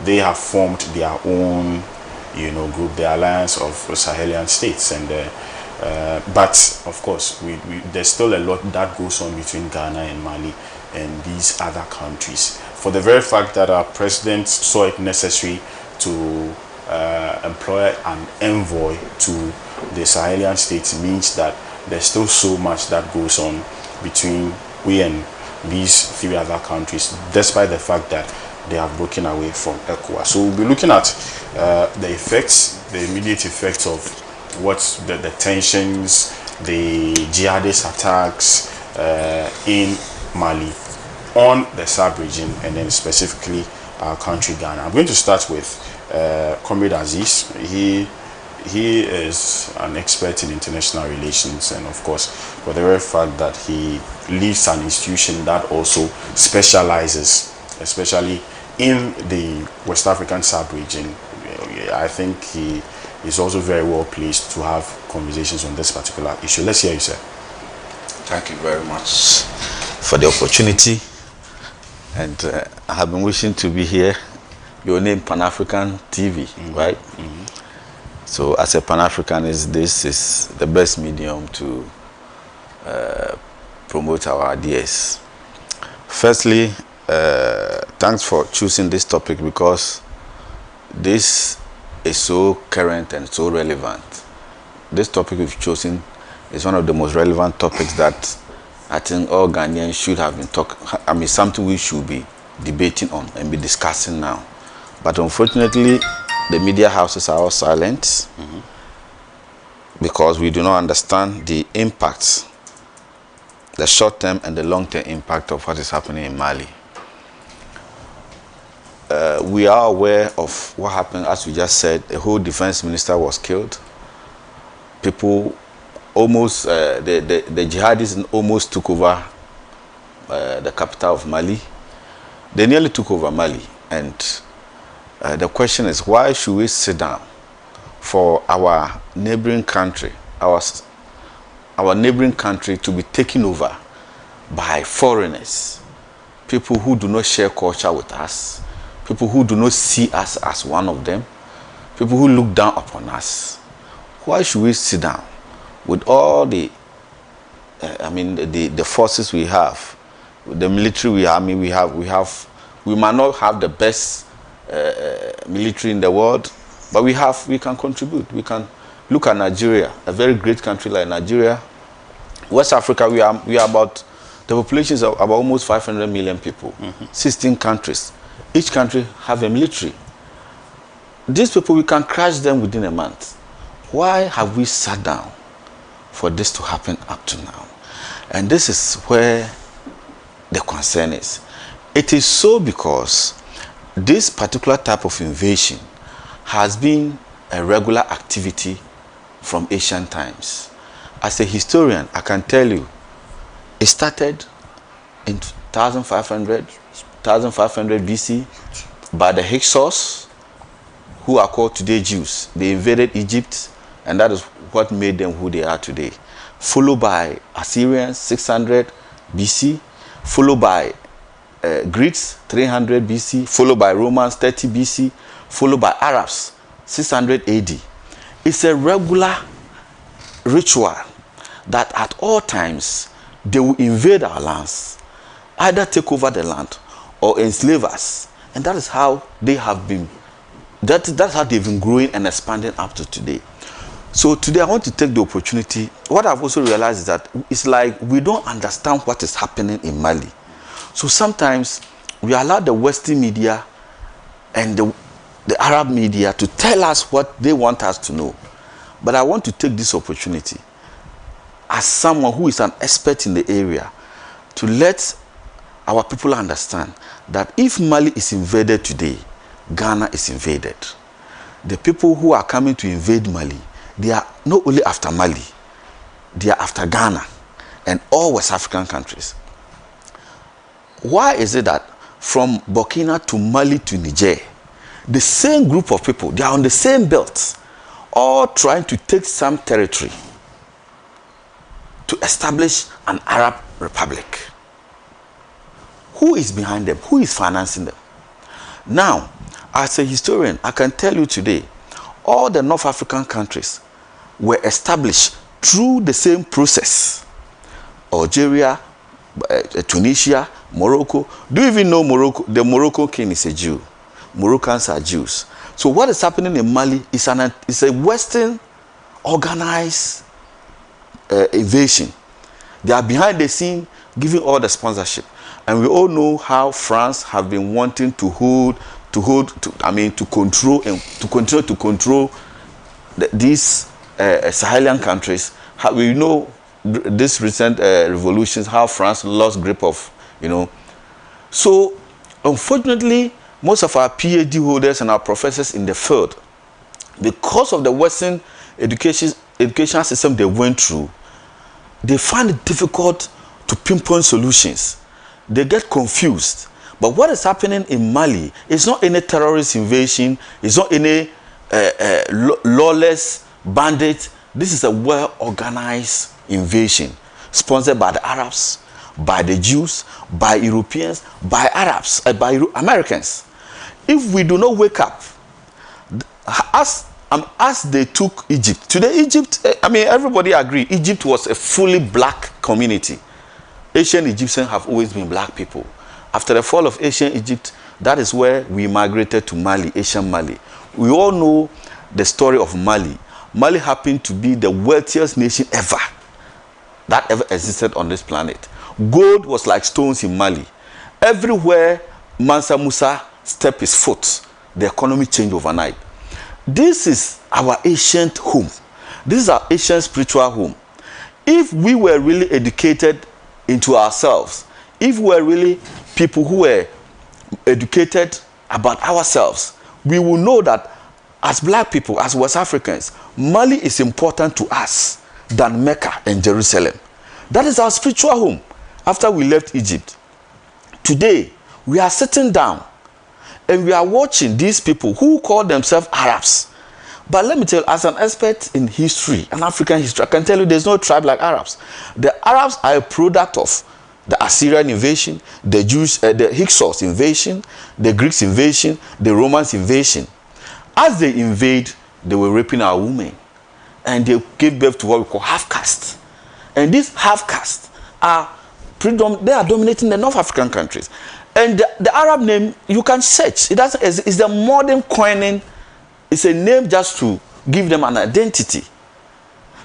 they have formed their own, group, the Alliance of Sahelian States, and but of course, there's still a lot that goes on between Ghana and Mali and these other countries. For the very fact that our president saw it necessary to employ an envoy to the Sahelian states means that there's still so much that goes on between we and these three other countries, despite the fact that they have broken away from ECOWAS. So we'll be looking at the effects, the immediate effects of what's the tensions, the jihadist attacks in Mali, on the sub-region, and then specifically our country Ghana. I'm going to start with Comrade Aziz. He is an expert in international relations, and of course, for the very fact that he leads an institution that also specializes, especially in the West African sub-region, I think he is also very well placed to have conversations on this particular issue. Let's hear you, sir. Thank you very much for the opportunity, and I have been wishing to be here. Your name, Pan-African TV, right? So as a Pan-Africanist, this is the best medium to promote our ideas. Firstly, thanks for choosing this topic, because this is so current and so relevant. This topic we've chosen is one of the most relevant topics that I think all Ghanaians should have been something we should be debating on and be discussing now. But unfortunately, the media houses are all silent because we do not understand the impacts, the short-term and the long-term impact of what is happening in Mali. We are aware of what happened, as we just said. The whole defense minister was killed. People almost, the jihadists almost took over the capital of Mali. They nearly took over Mali, and the question is, why should we sit down for our neighboring country, our neighboring country to be taken over by foreigners, people who do not share culture with us, people who do not see us as one of them, people who look down upon us? Why should we sit down with all the the forces we have, the military we have? We might not have the best military in the world, but we can contribute. We can look at Nigeria, a very great country like Nigeria. West Africa, we are about, the population is about almost 500 million people, 16 countries. Each country have a military. These people, we can crush them within a month. Why have we sat down for this to happen up to now? And this is where the concern is. It is so because this particular type of invasion has been a regular activity from ancient times. As a historian, I can tell you, it started in 1500 BC by the Hyksos, who are called today Jews. They invaded Egypt, and that is what made them who they are today. Followed by Assyrians, 600 BC, followed by Greeks, 300 BC, followed by Romans, 30 BC, followed by Arabs, 600 AD. It's a regular ritual that at all times they will invade our lands, either take over the land or enslave us. And that is how they have been, that's how they've been growing and expanding up to today. So today I want to take the opportunity. What I've also realized is that it's like we don't understand what is happening in Mali. So sometimes we allow the Western media and the Arab media to tell us what they want us to know. But I want to take this opportunity as someone who is an expert in the area to let our people understand that if Mali is invaded today, Ghana is invaded. The people who are coming to invade Mali, they are not only after Mali, they are after Ghana and all West African countries. Why is it that from Burkina to Mali to Niger, the same group of people, they are on the same belt, all trying to take some territory to establish an Arab republic? Who is behind them? Who is financing them? Now, As a historian, I can tell you today, all the North African countries were established through the same process. Algeria, Tunisia, Morocco. Do you even know Morocco? The Moroccan king is a Jew. Moroccans are Jews. So what is happening in Mali is a Western organized invasion. They are behind the scene giving all the sponsorship. And we all know how France have been wanting to continue to control these Sahelian countries. How, we know this recent revolutions, how France lost grip of, So, unfortunately, most of our PhD holders and our professors in the field, because of the Western education system they went through, they find it difficult to pinpoint solutions. They get confused. But what is happening in Mali is not any terrorist invasion. It's not any lawless bandit. This is a well-organized invasion sponsored by the Arabs, by the Jews, by Europeans, by Arabs, by Americans. If we do not wake up, as they took Egypt, today Egypt, everybody agree, Egypt was a fully black community. Ancient Egyptians have always been black people. After the fall of ancient Egypt, that is where we migrated to Mali, ancient Mali. We all know the story of Mali. Mali happened to be the wealthiest nation ever that ever existed on this planet. Gold was like stones in Mali. Everywhere Mansa Musa stepped his foot, the economy changed overnight. This is our ancient home. This is our ancient spiritual home. If we were really educated into ourselves, if we were really people who were educated about ourselves, we will know that as black people, as West Africans, Mali is important to us than Mecca and Jerusalem. That is our spiritual home after we left Egypt. Today, we are sitting down and we are watching these people who call themselves Arabs. But let me tell you, as an expert in history, and African history, I can tell you there's no tribe like Arabs. The Arabs are a product of the Assyrian invasion, the Jews, the Hyksos invasion, the Greeks invasion, the Romans invasion. As they invade, they were raping our women. And they gave birth to what we call half-caste. And these half-castes are dominating the North African countries. And the Arab name, you can search. It's the modern coining. It's a name just to give them an identity.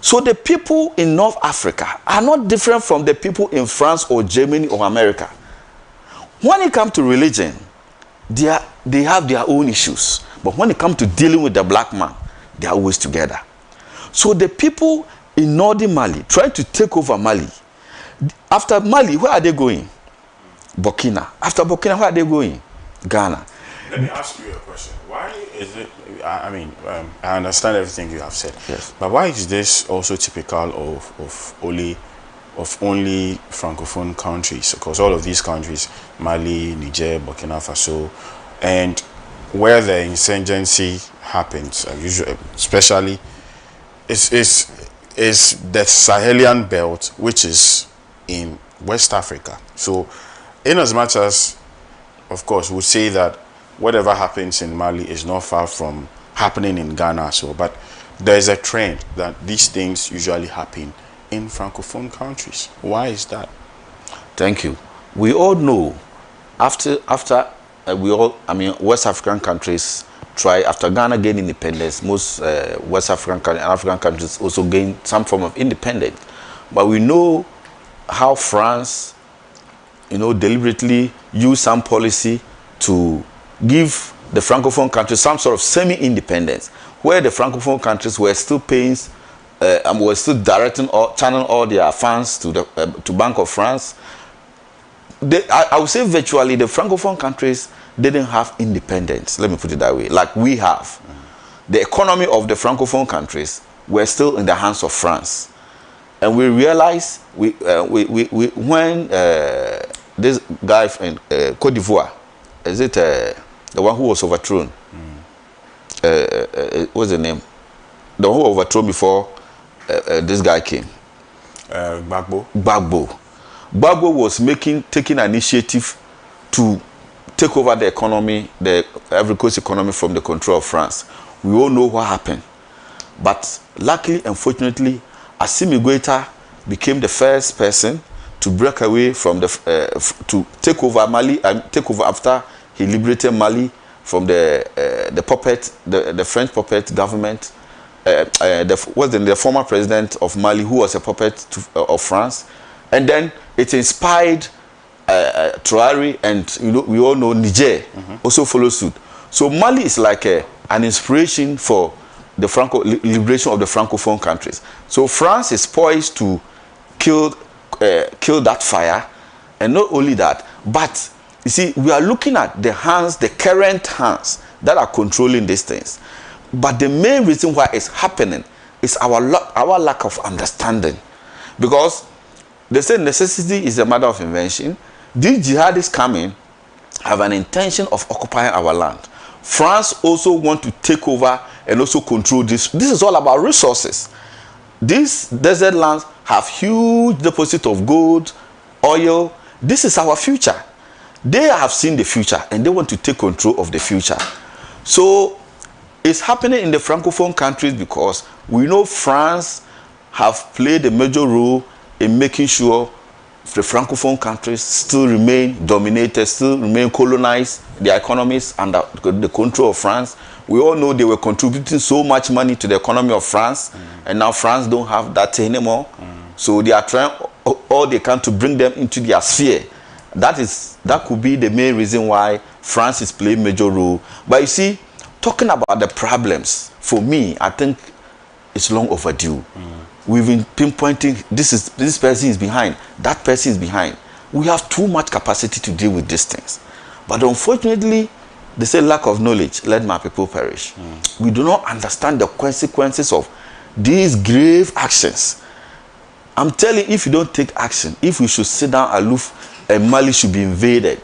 So the people in North Africa are not different from the people in France or Germany or America. When it comes to religion, they have their own issues. But when it comes to dealing with the black man, they are always together. So the people in northern Mali trying to take over Mali. After Mali, where are they going? Burkina. After Burkina, where are they going? Ghana. Let me ask you a question. Why is it, I understand everything you have said, yes, but why is this also typical of only Francophone countries? Because all of these countries, Mali, Niger, Burkina Faso, and where the insurgency happens, usually, especially, is the Sahelian belt, which is in West Africa. So, in as much as, of course, we say that whatever happens in Mali is not far from happening in Ghana, but there is a trend that these things usually happen in Francophone countries. Why is that? Thank you. We all know after West African countries after Ghana gained independence, most West African and African countries also gained some form of independence. But we know how France, deliberately used some policy to give the Francophone countries some sort of semi-independence, where the Francophone countries were still paying and were still directing or channeling all their funds to Bank of France. I would say virtually the Francophone countries didn't have independence, let me put it that way, like we have. The economy of the Francophone countries were still in the hands of France. And we realized when this guy in Cote d'Ivoire, is it the one who was overthrown? What's the name? The one who overthrown before this guy came. Gbagbo. Gbagbo was taking an initiative to take over the economy, the Ivory Coast economy from the control of France. We all know what happened. But luckily, unfortunately, Assimi Goïta became the first person to break away from the to take over Mali and take over after he liberated Mali from the puppet, the French puppet government. The former president of Mali, who was a puppet of France, and then it inspired Traoré, and we all know Niger also follow suit. So Mali is like an inspiration for the liberation of the Francophone countries. So France is poised to kill that fire, and not only that, but you see, we are looking at the current hands that are controlling these things. But the main reason why it's happening is our lack of understanding, because they say necessity is a matter of invention. These jihadists coming have an intention of occupying our land. France also want to take over and also control this. This is all about resources. These desert lands have huge deposits of gold, oil. This is our future. They have seen the future and they want to take control of the future. So it's happening in the Francophone countries because we know France have played a major role in making sure the Francophone countries still remain dominated, still remain colonized, their economies under the control of France. We all know they were contributing so much money to the economy of France, and now France don't have that anymore. So they are trying all they can to bring them into their sphere. That could be the main reason why France is playing a major role. But you see, talking about the problems, for me, I think it's long overdue. We've been pinpointing this person is behind, that person is behind. We have too much capacity to deal with these things. But unfortunately, they say lack of knowledge, let my people perish. We do not understand the consequences of these grave actions. I'm telling you, if you don't take action, if we should sit down aloof and Mali should be invaded,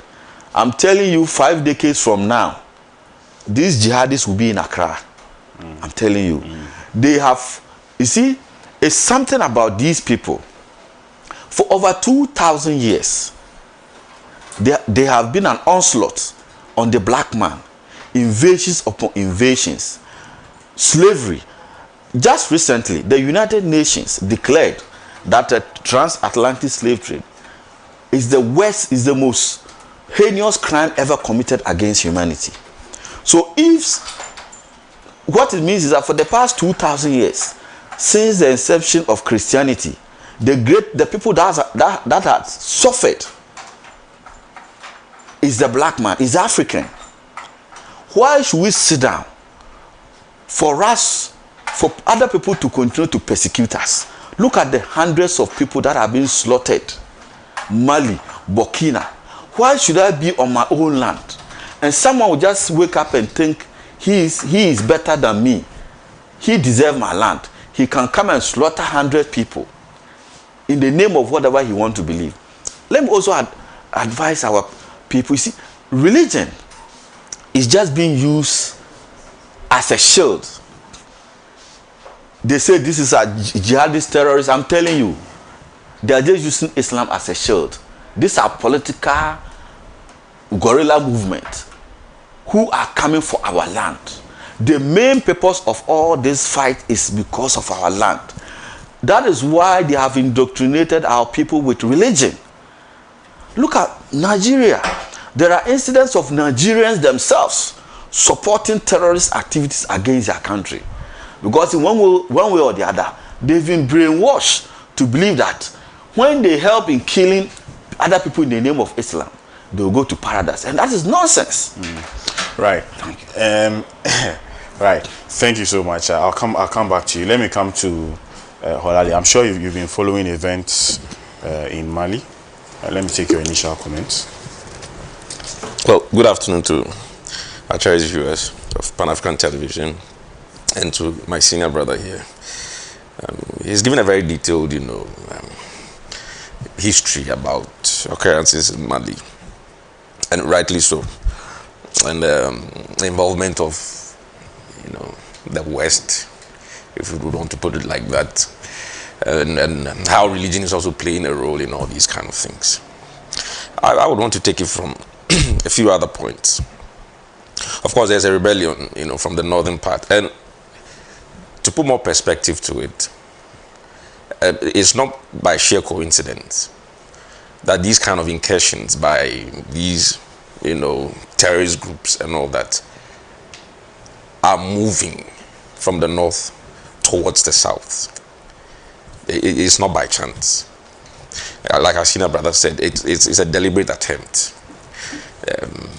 I'm telling you, 5 decades from now, these jihadists will be in Accra. I'm telling you. They have, you see, it's something about these people. For over 2,000 years, they have been an onslaught on the black man. Invasions upon invasions. Slavery. Just recently, the United Nations declared that a transatlantic slave trade is the most heinous crime ever committed against humanity. So what it means is that for the past 2,000 years, since the inception of Christianity, the people that had suffered is the black man, is African. Why should we sit down for other people to continue to persecute us? Look at the hundreds of people that have been slaughtered. Mali, Burkina. Why should I be on my own land? And someone will just wake up and think he is better than me. He deserves my land. He can come and slaughter 100 people in the name of whatever he wants to believe. Let me also advise our people. You see, religion is just being used as a shield. They say this is a jihadist terrorist. I'm telling you, they are just using Islam as a shield. These are political guerrilla movement who are coming for our land. The main purpose of all this fight is because of our land. That is why they have indoctrinated our people with religion. Look at Nigeria. There are incidents of Nigerians themselves supporting terrorist activities against their country. Because in one way or the other, they've been brainwashed to believe that when they help in killing other people in the name of Islam, they will go to paradise. And that is nonsense. Right. Right. Thank you so much. I'll come back to you. Let me come to Holali. I'm sure you've been following events in Mali. Let me take your initial comments. Well, good afternoon to our cherished viewers of Pan-African Television and to my senior brother here. He's given a very detailed, history about occurrences in Mali, and rightly so, and the involvement of, the West, if we would want to put it like that, and how religion is also playing a role in all these kind of things. I would want to take it from a few other points. Of course, there's a rebellion, from the northern part. And to put more perspective to it, it's not by sheer coincidence that these kind of incursions by these, terrorist groups and all that are moving from the north towards the south. It's not by chance. Like our senior brother said, it's a deliberate attempt.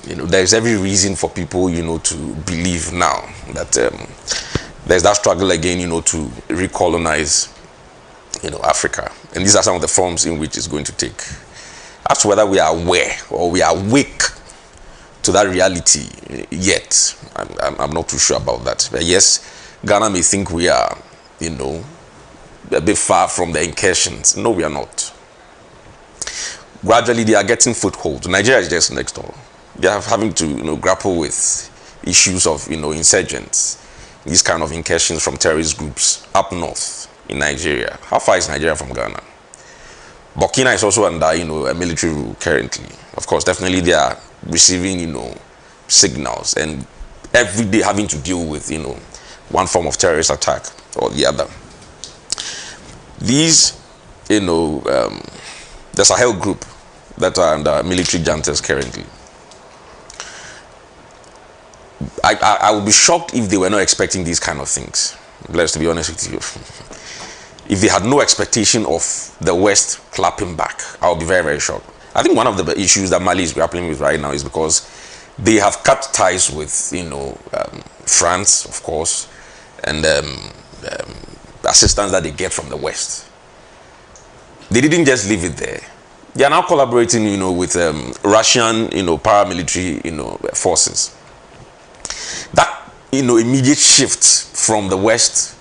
There's every reason for people, to believe now that there's that struggle again, to recolonize, Africa. And these are some of the forms in which it's going to take. As to whether we are aware or we are awake to that reality yet, I'm not too sure about that. But yes, Ghana may think we are, a bit far from the incursions. No, we are not. Gradually, they are getting foothold. Nigeria is just next door. They are having to, grapple with issues of, insurgents, these kind of incursions from terrorist groups up north in Nigeria. How far is Nigeria from Ghana? Burkina is also under, a military rule currently. Of course, definitely they are receiving, signals and every day having to deal with, one form of terrorist attack or the other. These, the Sahel group that are under military juntas currently, I would be shocked if they were not expecting these kind of things. Let's be honest with you. If they had no expectation of the West clapping back, I would be very, very shocked. I think one of the issues that Mali is grappling with right now is because they have cut ties with, France, of course, and assistance that they get from the West. They didn't just leave it there. They are now collaborating, with Russian, paramilitary, forces. That, immediate shift from the West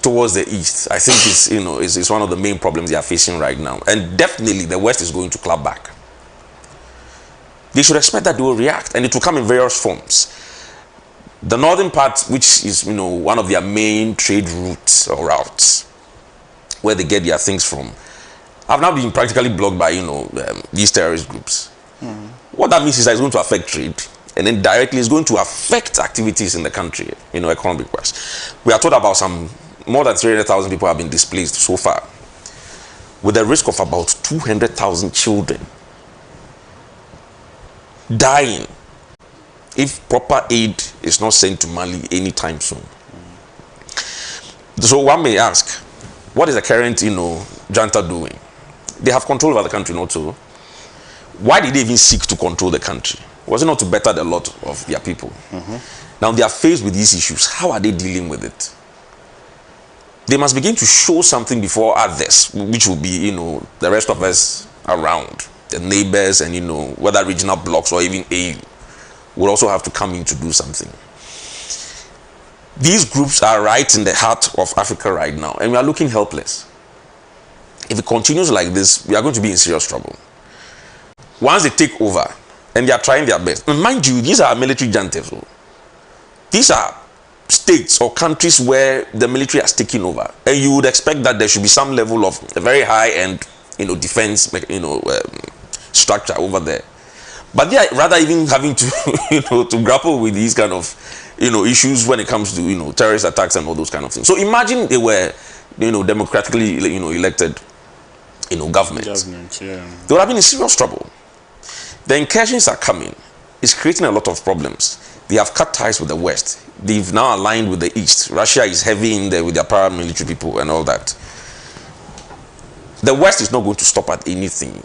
towards the East, I think is one of the main problems they are facing right now. And definitely the West is going to clap back. They should expect that they will react, and it will come in various forms. The northern part, which is, one of their main trade routes or routes, where they get their things from, have now been practically blocked by, these terrorist groups. What that means is that it's going to affect trade, and then directly it's going to affect activities in the country, economic wise. We are told about more than 300,000 people have been displaced so far, with a risk of about 200,000 children dying if proper aid is not sent to Mali anytime soon. So one may ask, what is the current, junta doing? They have control over the country, not so. Why did they even seek to control the country? Was it not to better the lot of their people? Now they are faced with these issues. How are they dealing with it? They must begin to show something before others, which will be, the rest of us around, the neighbors and, whether regional blocks or even AU, will also have to come in to do something. These groups are right in the heart of Africa right now, and we are looking helpless. If it continues like this, we are going to be in serious trouble. Once they take over, and they are trying their best, and mind you, these are military juntas. These are states or countries where the military has taken over, and you would expect that there should be some level of a very high-end, defense, structure over there. But they are rather even having to, to grapple with these kind of, issues when it comes to, terrorist attacks and all those kind of things. So imagine they were, democratically, elected, government. Yeah. They would have been in serious trouble. The incursions are coming. It's creating a lot of problems. They have cut ties with the West. They've now aligned with the East. Russia is heavy in there with their paramilitary people and all that. The West is not going to stop at anything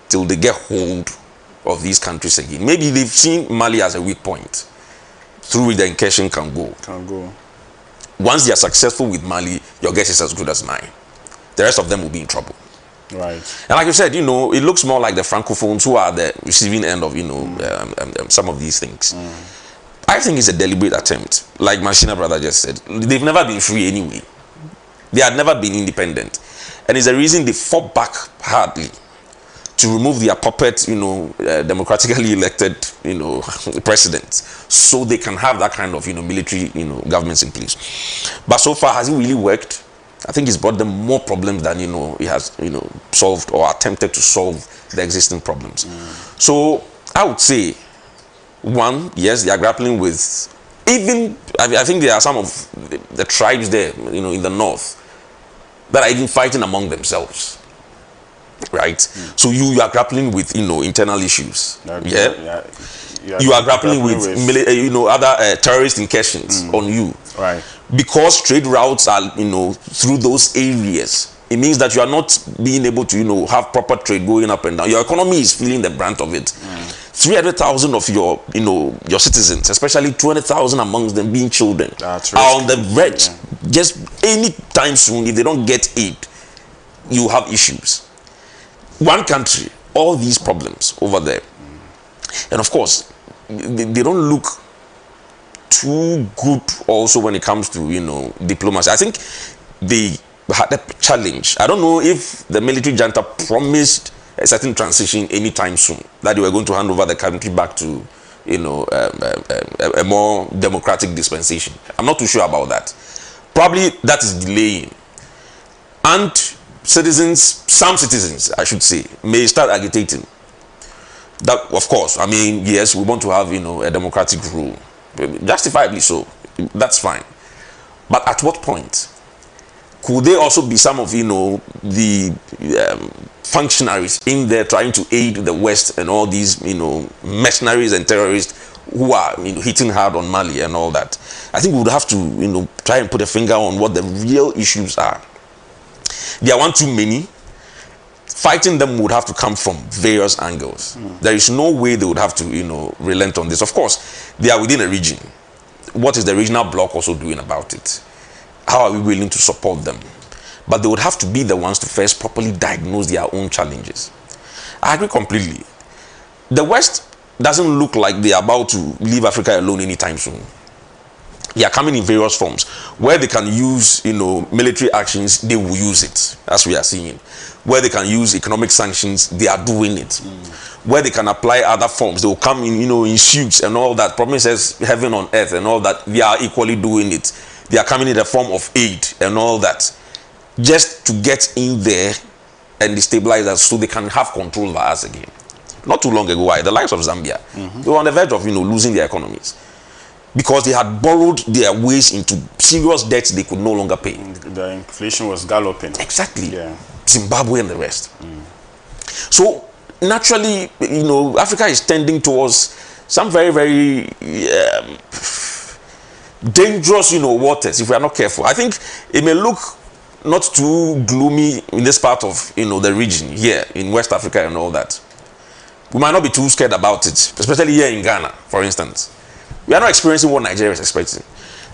till they get hold of these countries again. Maybe they've seen Mali as a weak point through which the incursion can go. Once they are successful with Mali, your guess is as good as mine. The rest of them will be in trouble. Right. And like you said, it looks more like the Francophones who are the receiving end of, some of these things. I think it's a deliberate attempt. Like my senior brother just said, they've never been free anyway. They had never been independent. And it's the reason they fought back hardly to remove their puppet, democratically elected, presidents, so they can have that kind of, military, governments in place. But so far, has it really worked? I think it's brought them more problems than, it has, solved or attempted to solve the existing problems. So I would say, one, yes, they are grappling with, even, I think there are some of the tribes there, in the north, that are even fighting among themselves. Right? So you are grappling with, internal issues. You are grappling with other terrorist incursions on you. Right. Because trade routes are, through those areas. It means that you are not being able to, have proper trade going up and down. Your economy is feeling the brunt of it. 300,000 of your citizens, especially 20,000 amongst them being children, are on the verge. Just any time soon, if they don't get aid, you have issues. One country, all these problems over there. And of course, they don't look too good also when it comes to, diplomacy. I think they had a challenge. I don't know if the military junta promised a certain transition anytime soon, that they were going to hand over the country back to, a more democratic dispensation. I'm not too sure about that. Probably that is delaying. And some citizens, I should say, may start agitating. That, of course, I mean, yes, we want to have, a democratic rule. Justifiably so. That's fine. But at what point? Could there also be some of, the functionaries in there trying to aid the West and all these, mercenaries and terrorists who are, hitting hard on Mali and all that? I think we would have to, try and put a finger on what the real issues are. There are one too many. Fighting them would have to come from various angles. There is no way they would have to, relent on this. Of course, they are within a region. What is the regional bloc also doing about it? How are we willing to support them? But they would have to be the ones to first properly diagnose their own challenges. I agree completely. The West doesn't look like they are about to leave Africa alone anytime soon. They are coming in various forms. Where they can use, military actions, they will use it, as we are seeing. Where they can use economic sanctions, they are doing it. Where they can apply other forms, they will come in, in suits and all that, promises heaven on earth and all that. They are equally doing it. They are coming in the form of aid and all that, just to get in there and destabilize us so they can have control over us again. Not too long ago, the likes of Zambia, they were on the verge of, losing their economies, because they had borrowed their ways into serious debts they could no longer pay. The inflation was galloping. Exactly. Yeah. Zimbabwe and the rest. So naturally, Africa is tending towards some very, very dangerous, waters if we are not careful. I think it may look not too gloomy in this part of, the region here in West Africa and all that. We might not be too scared about it, especially here in Ghana, for instance. We are not experiencing what Nigeria is expecting.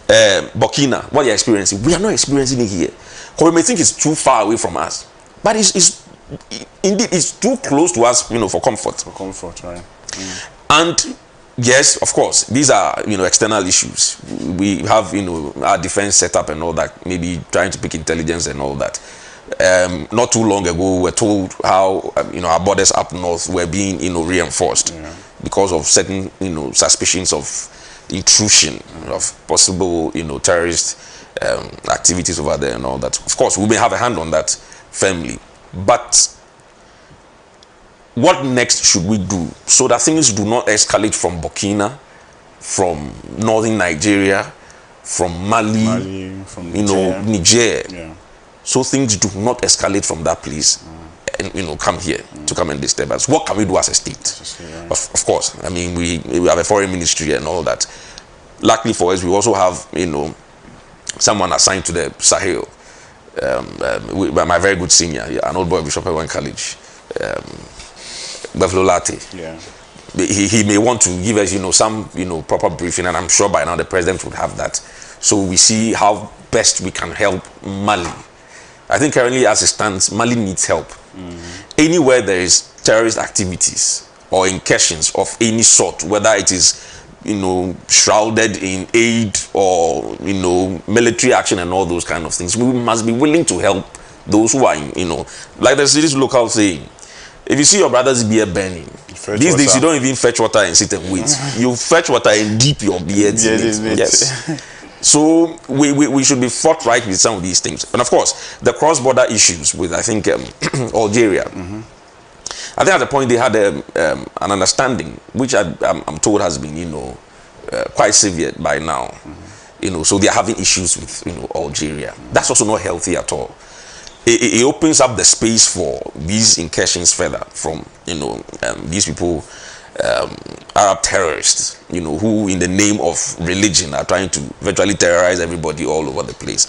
Burkina, what they are experiencing, we are not experiencing it here. Because we may think it's too far away from us. But indeed, it's too close to us, for comfort. For comfort, right. And yes, of course, these are, external issues. We have, our defense set up and all that, maybe trying to pick intelligence and all that. Not too long ago, we were told how, our borders up north were being, reinforced because of certain, suspicions of intrusion, of possible, terrorist activities over there and all that. Of course, we may have a hand on that firmly, but what next should we do so that things do not escalate from Burkina, from northern Nigeria, from Mali, from Niger. Yeah. So things do not escalate from that place and come here to come and disturb us. What can we do as a state? Of course, I mean, we have a foreign ministry and all that. Luckily for us, we also have someone assigned to the Sahel. My very good senior, an old boy of Bishop Ewan College, Bevlolate. Yeah. He may want to give us, some, proper briefing, and I'm sure by now the president would have that. So we see how best we can help Mali. I think currently as it stands, Mali needs help. Anywhere there is terrorist activities or incursions of any sort, whether it is, shrouded in aid or, military action and all those kind of things, we must be willing to help those who are, like there's this local saying, if you see your brother's beer burning, these days you don't even fetch water and sit and wait. You fetch water and dip your beard in it. Yes. So we should be forthright with some of these things. And of course, the cross-border issues with, I think, Algeria. I think at the point they had an understanding, which I'm told has been, quite severe by now. So they are having issues with, Algeria. That's also not healthy at all. It opens up the space for these incursions further from, these people, Arab terrorists, who in the name of religion are trying to virtually terrorize everybody all over the place.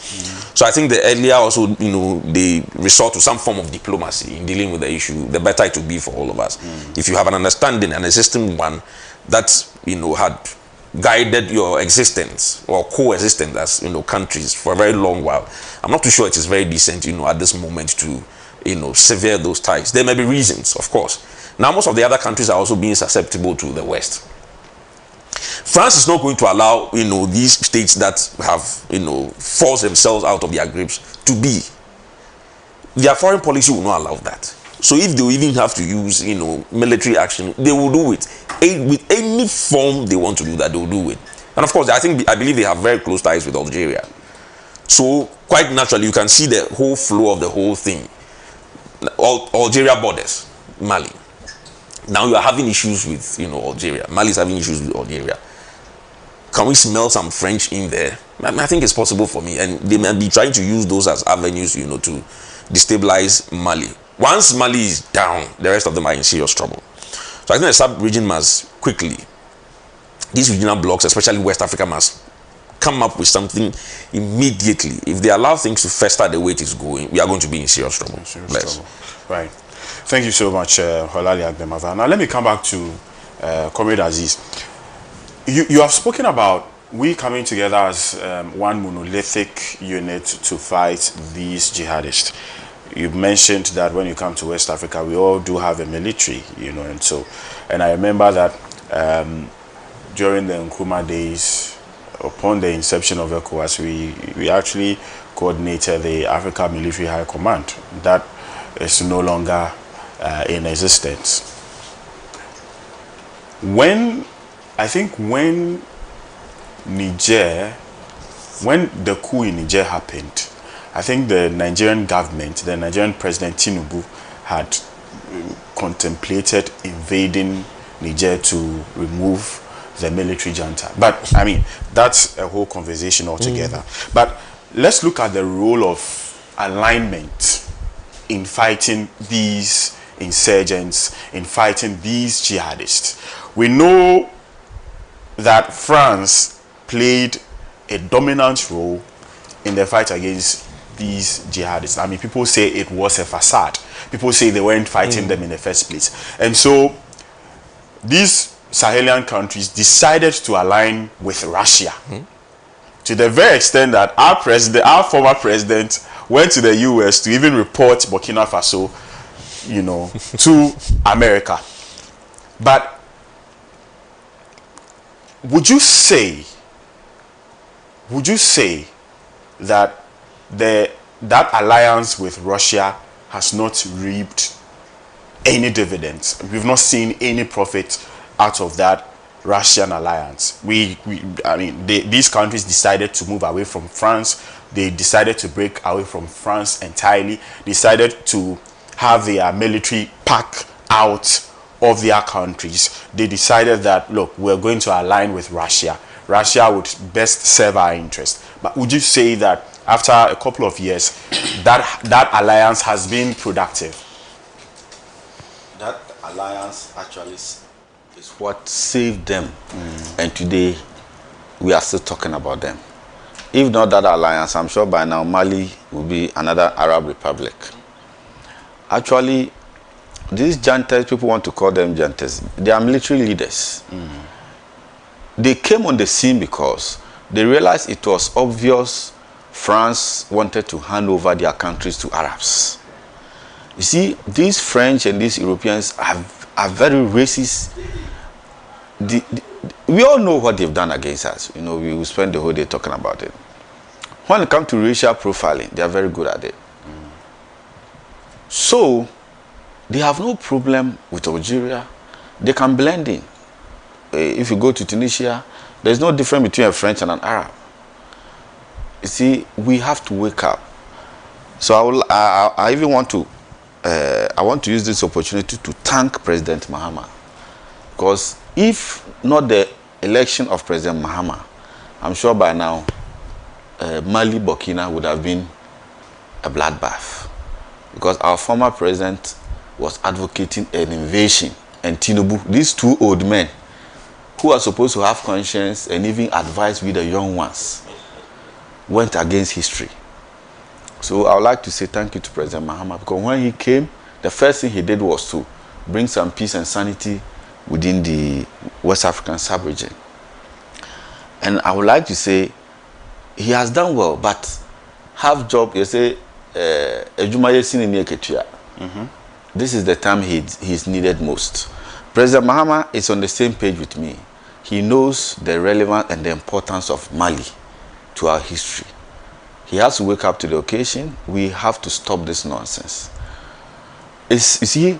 So I think the earlier also, they resort to some form of diplomacy in dealing with the issue, the better it will be for all of us. If you have an understanding and a system one that, had guided your existence or coexistence as, countries for a very long while, I'm not too sure it is very decent, at this moment to, sever those ties. There may be reasons, of course. Now, most of the other countries are also being susceptible to the West. France is not going to allow, these states that have, forced themselves out of their grips to be. Their foreign policy will not allow that. So if they even have to use, military action, they will do it. With any form they want to do that, they will do it. And of course, I believe they have very close ties with Algeria. So quite naturally, you can see the whole flow of the whole thing. Algeria borders Mali. Now you are having issues with, Algeria. Mali is having issues with Algeria. Can we smell some French in there? I think it's possible for me. And they may be trying to use those as avenues, to destabilize Mali. Once Mali is down, the rest of them are in serious trouble. So I think the sub-region must quickly, these regional blocks, especially West Africa, must come up with something immediately. If they allow things to fester the way it is going, we are going to be in serious trouble. Right. Thank you so much, Holali Agbemava. Now let me come back to Comrade Aziz. You have spoken about we coming together as one monolithic unit to fight these jihadists. You've mentioned that when you come to West Africa, we all do have a military, and I remember that during the Nkrumah days, upon the inception of ECOWAS, we actually coordinated the Africa Military High Command. That is no longer in existence. When the coup in Niger happened, I think the Nigerian government, the Nigerian President Tinubu, had contemplated invading Niger to remove the military junta. But I mean, that's a whole conversation altogether. But let's look at the role of alignment in fighting these insurgents, in fighting these jihadists. We know that France played a dominant role in the fight against these jihadists. I mean, people say it was a facade. People say they weren't fighting them in the first place. And so these Sahelian countries decided to align with Russia to the very extent that our former president went to the US to even report Burkina Faso, to America. But would you say that that alliance with Russia has not reaped any dividends? We've not seen any profit out of that Russian alliance. These countries decided to move away from France. They decided to break away from France entirely. Decided to have their military pack out of their countries. They decided that, look, we're going to align with Russia. Russia would best serve our interest. But would you say that after a couple of years, that alliance has been productive? That alliance actually is what saved them. And today, we are still talking about them. If not that alliance, I'm sure by now Mali will be another Arab republic. Actually, these juntas, people want to call them juntas, they are military leaders. They came on the scene because they realized it was obvious France wanted to hand over their countries to Arabs. You see, these French and these Europeans are very racist. We all know what they've done against us. We will spend the whole day talking about it. When it comes to racial profiling, they are very good at it. So, they have no problem with Algeria. They can blend in. If you go to Tunisia, there's no difference between a French and an Arab. You see, we have to wake up. So I even want to I want to use this opportunity to thank President Mahama, because if not the election of President Mahama, I'm sure by now Mali, Burkina would have been a bloodbath, because our former president was advocating an invasion, and Tinubu, these two old men who are supposed to have conscience and even advise with the young ones, went against history. So I would like to say thank you to President Mahama, because when he came, the first thing he did was to bring some peace and sanity within the West African sub-region. And I would like to say he has done well, but half job, you say, this is the time he's needed most. President Mahama is on the same page with me. He knows the relevance and the importance of Mali to our history. He has to wake up to the occasion. We have to stop this nonsense. You see,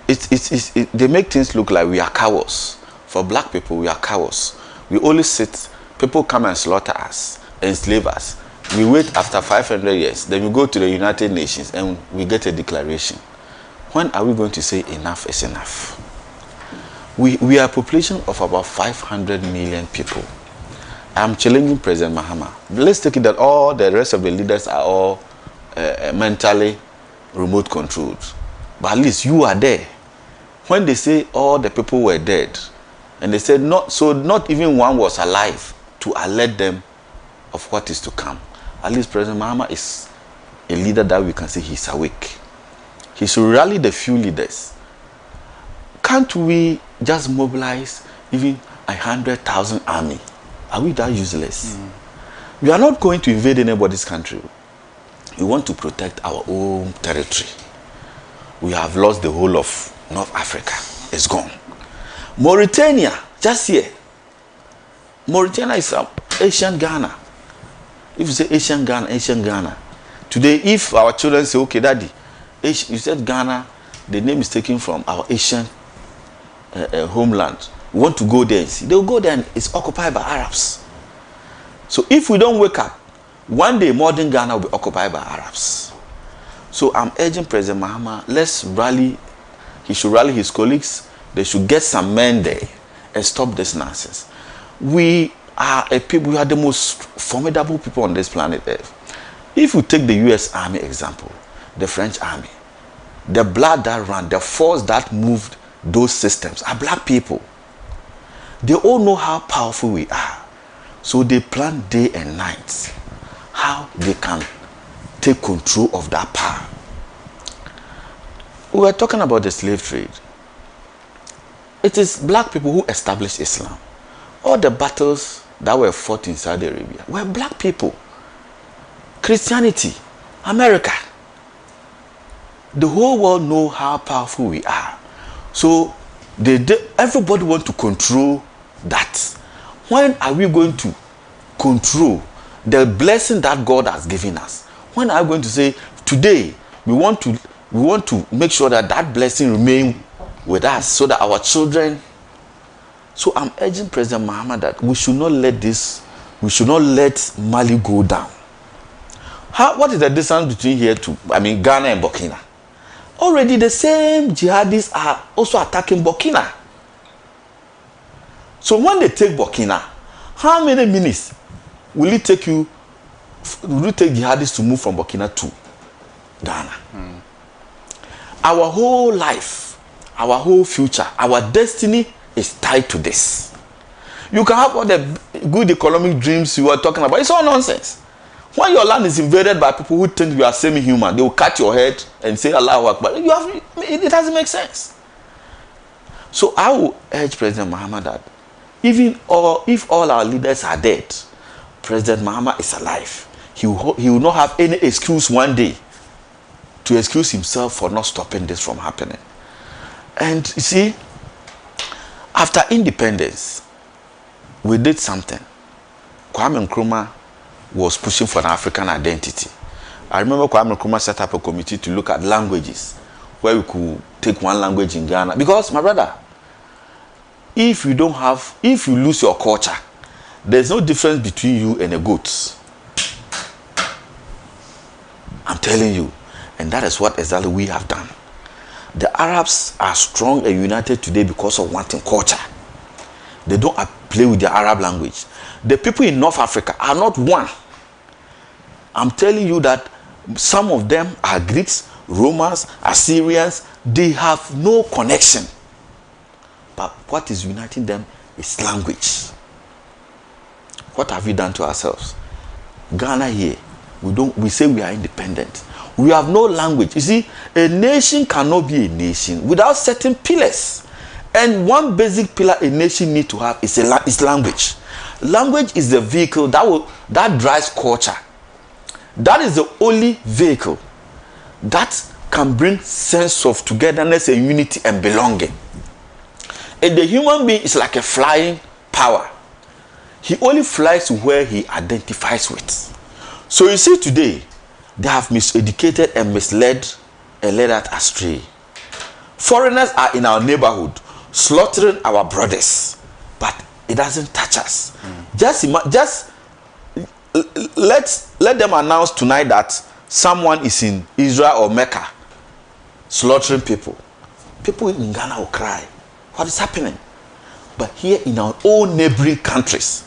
they make things look like we are cowards. For black people, we are cowards. We only sit, people come and slaughter us, enslave us. We wait after 500 years, then we go to the United Nations and we get a declaration. When are we going to say enough is enough? We are a population of about 500 million people. I'm challenging President Mahama. Let's take it that all the rest of the leaders are all mentally remote controlled. But at least you are there. When they say all the people were dead, and they said not even one was alive to alert them of what is to come. At least President Mahama is a leader that we can say he's awake. He should rally the few leaders. Can't we just mobilize even 100,000 army? Are we that useless? We are not going to invade anybody's country. We want to protect our own territory. We have lost the whole of North Africa. It's gone. Mauritania, just here. Mauritania is Asian Ghana. If you say Asian Ghana. Today, if our children say, okay, daddy, you said Ghana, the name is taken from our Asian homeland. We want to go there and see. They'll go there and it's occupied by Arabs. So if we don't wake up, one day modern Ghana will be occupied by Arabs. So I'm urging President Mahama, let's rally. He should rally his colleagues. They should get some men there and stop this nonsense. We are a people, we are the most formidable people on this planet Earth. If you take the US Army example, the French Army, the blood that ran, the force that moved those systems are black people. They all know how powerful we are. So they plan day and night how they can take control of that power. We were talking about the slave trade. It is black people who established Islam. All the battles that were fought in Saudi Arabia were black people. Christianity, America. The whole world know how powerful we are. So everybody want to control that. When are we going to control the blessing that God has given us? When are we going to say, today we want to make sure that that blessing remain with us so that our children. So I'm urging President Mahama that we should not let Mali go down. What is the distance between here to, Ghana and Burkina? Already the same jihadists are also attacking Burkina. So when they take Burkina, how many minutes will it take jihadists to move from Burkina to Ghana? Our whole life, our whole future, our destiny is tied to this. You can have all the good economic dreams you are talking about. It's all nonsense. When your land is invaded by people who think you are semi-human, they will cut your head and say Allahu Akbar. It doesn't make sense. So I will urge President Mahama that if all our leaders are dead, President Mahama is alive. He will not have any excuse one day to excuse himself for not stopping this from happening. And you see, after independence, we did something. Kwame Nkrumah was pushing for an African identity. I remember Kwame Nkrumah set up a committee to look at languages, where we could take one language in Ghana. Because, my brother, if you lose your culture, there's no difference between you and a goat. I'm telling you. And that is what exactly we have done. The Arabs are strong and united today because of one thing: culture. They don't play with the Arab language. The people in North Africa are not one. I'm telling you that some of them are Greeks, Romans, Assyrians. They have no connection. But what is uniting them is language. What have we done to ourselves? Ghana here, we say we are independent. We have no language. You see, a nation cannot be a nation without certain pillars. And one basic pillar a nation needs to have is language. Language is the vehicle that drives culture. That is the only vehicle that can bring sense of togetherness and unity and belonging. And the human being is like a flying power. He only flies where he identifies with. So you see, today they have miseducated and misled and led us astray. Foreigners are in our neighborhood slaughtering our brothers, but it doesn't touch us. Just let them announce tonight that someone is in Israel or Mecca slaughtering people. People in Ghana will cry. What is happening? But here in our own neighboring countries,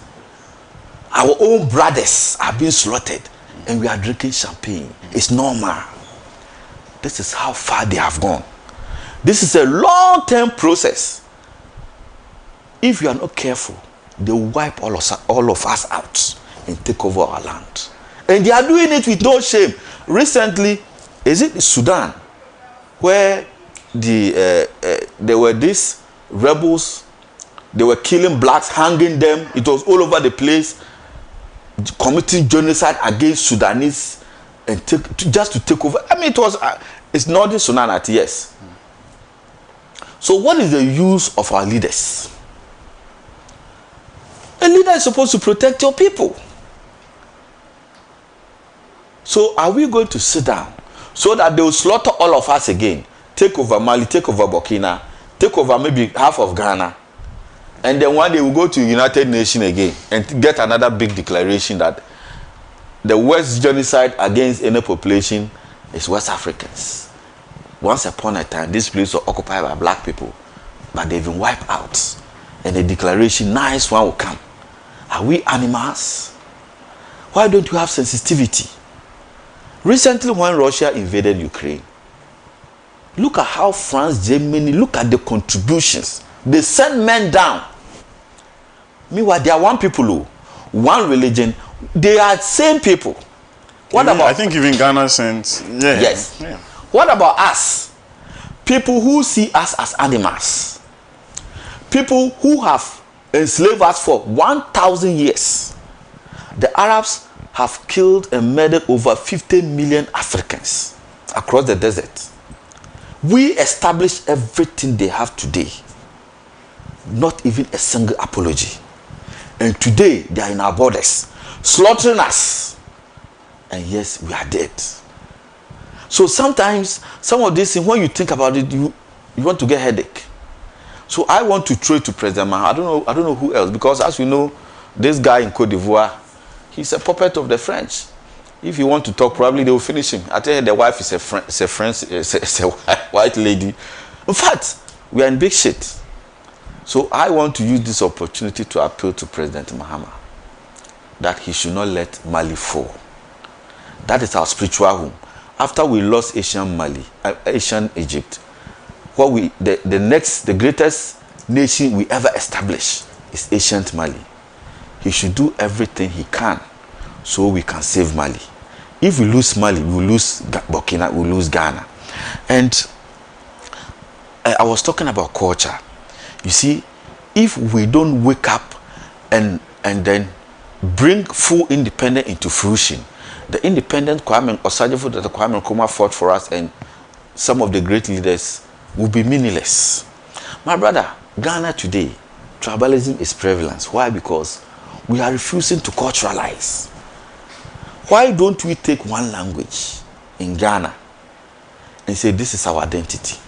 our own brothers are being slaughtered and we are drinking champagne. It's normal. This is how far they have gone. This is a long-term process. If you are not careful, they will wipe all of us out and take over our land. And they are doing it with no shame. Recently, is it Sudan, where there were these rebels, they were killing blacks, hanging them. It was all over the place, committing genocide against Sudanese and just to take over. I mean, it's not in Sudan, yes. So what is the use of our leaders? A leader is supposed to protect your people. So are we going to sit down so that they will slaughter all of us again? Take over Mali, take over Burkina, take over maybe half of Ghana. And then one day we'll go to United Nations again and get another big declaration that the worst genocide against any population is West Africans. Once upon a time, this place was occupied by black people, but they've been wiped out. And a declaration, nice one will come. Are we animals? Why don't you have sensitivity? Recently, when Russia invaded Ukraine, look at how France, Germany, look at the contributions. They send men down. Meanwhile, they are one people, one religion. They are same people. What about? I think even Ghana sent. Yeah. Yes. Yeah. What about us? People who see us as animals. People who have enslaved us for 1,000 years. The Arabs have killed and murdered over 50 million Africans across the desert. We established everything they have today. Not even a single apology. And today they are in our borders, slaughtering us. And yes, we are dead. So sometimes, some of these things, when you think about it, you want to get a headache. So I want to throw it to President Mahama. I don't know who else, because as we know, this guy in Cote d'Ivoire, he's a puppet of the French. If you want to talk, probably they will finish him. I tell you, the wife is a white lady. In fact, we are in big shit. So I want to use this opportunity to appeal to President Mahama that he should not let Mali fall. That is our spiritual home. After we lost Asian Egypt, the greatest nation we ever established is ancient Mali. He should do everything he can so we can save Mali. If we lose Mali, we will lose Burkina, we will lose Ghana. And I was talking about culture. You see, if we don't wake up and then bring full independence into fruition, the independent Kwame Osagyefo that Kwame Nkrumah fought for us and some of the great leaders will be meaningless. My brother, Ghana today, tribalism is prevalent. Why? Because we are refusing to culturalize. Why don't we take one language in Ghana and say this is our identity?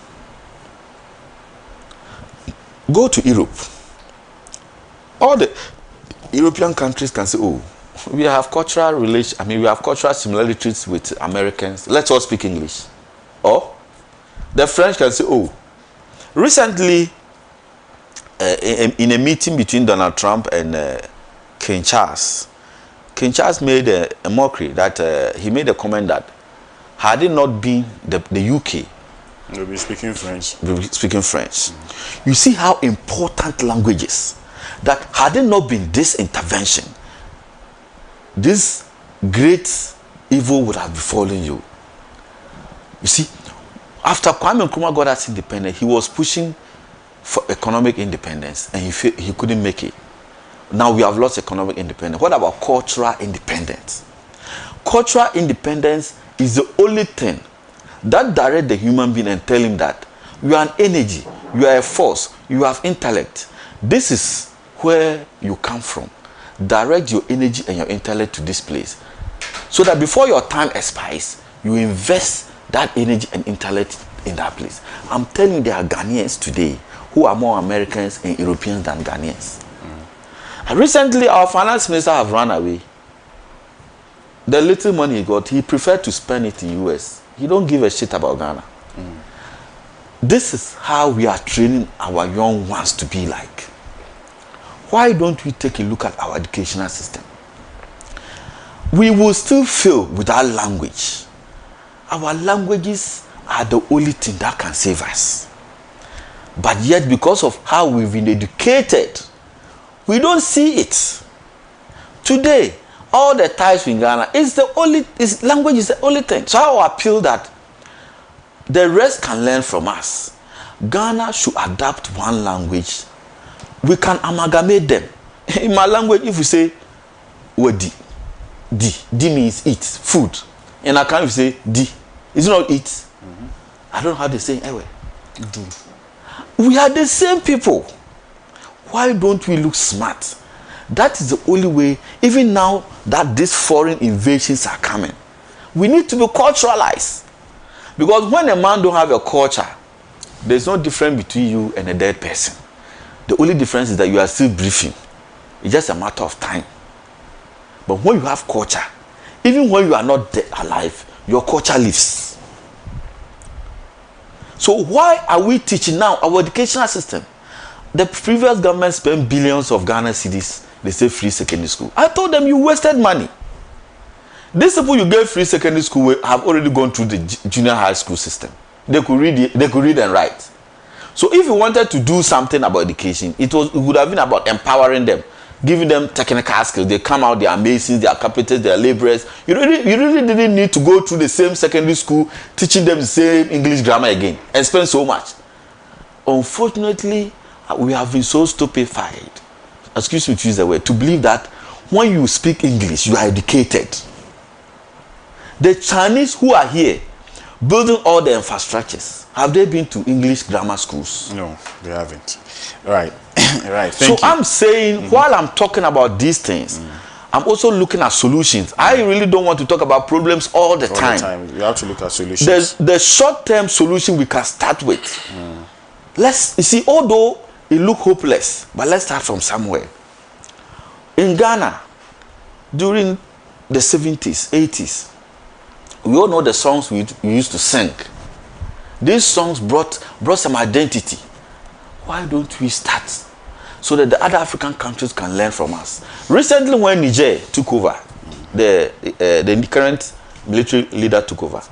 Go to Europe. All the European countries can say, oh, we have cultural similarities with Americans. Let's all speak English. Or the French can say, oh, recently in a meeting between Donald Trump and King Charles made a mockery that he made a comment that had it not been the UK, They'll be speaking French. You see how important language is. That had it not been this intervention, this great evil would have befallen you. You see, after Kwame Nkrumah got us independent, he was pushing for economic independence, and he couldn't make it. Now we have lost economic independence. What about cultural independence? Cultural independence is the only thing that direct the human being and tell him that you are an energy, you are a force, you have intellect. This is where you come from. Direct your energy and your intellect to this place, so that before your time expires, you invest that energy and intellect in that place. I'm telling you, there are Ghanaians today who are more Americans and Europeans than Ghanaians. And recently, our finance minister have run away. The little money he got, he preferred to spend it in US. He don't give a shit about Ghana. This is how we are training our young ones to be like. Why don't we take a look at our educational system? We will still fail without language. Our languages are the only thing that can save us. But yet, because of how we've been educated, we don't see it. Today, all the ties in Ghana language is the only thing. So I appeal that the rest can learn from us. Ghana should adapt one language. We can amalgamate them. In my language, if you say wadi, di means eat, food. In Akan, if you say di, it's not eat. I don't know how they say anyway. Do. We are the same people. Why don't we look smart? That is the only way. Even now that these foreign invasions are coming, we need to be culturalized. Because when a man don't have a culture, there's no difference between you and a dead person. The only difference is that you are still breathing. It's just a matter of time. But when you have culture, even when you are not dead, alive, your culture lives. So why are we teaching now our educational system? The previous government spent billions of Ghana cedis. They say free secondary school. I told them you wasted money. These people you gave free secondary school have already gone through the junior high school system. They could read and write. So if you wanted to do something about education, it would have been about empowering them, giving them technical skills. They come out, they are masons, they are carpenters, they are laborers. You really didn't need to go through the same secondary school, teaching them the same English grammar again, and spend so much. Unfortunately, we have been so stupefied, excuse me to use the word, to believe that when you speak English, you are educated. The Chinese who are here, building all the infrastructures, have they been to English grammar schools? No, they haven't. Right. Right. So I'm saying, while I'm talking about these things, I'm also looking at solutions. I really don't want to talk about problems all the time. You have to look at solutions. There's the short-term solution we can start with. You see, although it look hopeless, but let's start from somewhere. In Ghana, during the 70s, 80s, we all know the songs we used to sing. These songs brought some identity. Why don't we start so that the other African countries can learn from us? Recently, when Niger took over, the current military leader took over.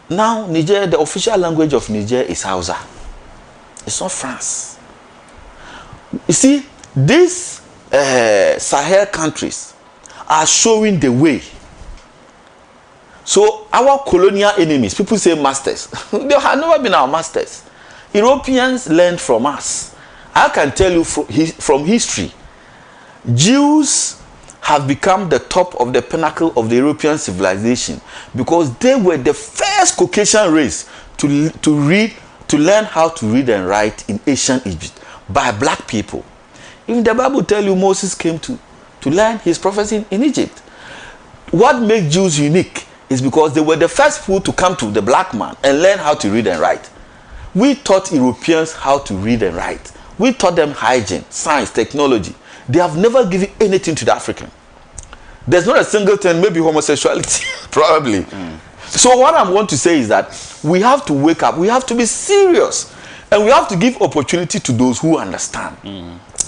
Now, Niger, the official language of Niger is Hausa. It's not France. You see, these Sahel countries are showing the way. So our colonial enemies, people say masters, they have never been our masters. Europeans learned from us. I can tell you from history, Jews have become the top of the pinnacle of the European civilization because they were the first Caucasian race to learn how to read and write in ancient Egypt by black people. Even the Bible tells you Moses came to learn his prophecy in Egypt. What makes Jews unique is because they were the first people to come to the black man and learn how to read and write. We taught Europeans how to read and write. We taught them hygiene, science, technology. They have never given anything to the African. There's not a single thing, maybe homosexuality, probably. So what I want to say is that we have to wake up. We have to be serious. And we have to give opportunity to those who understand.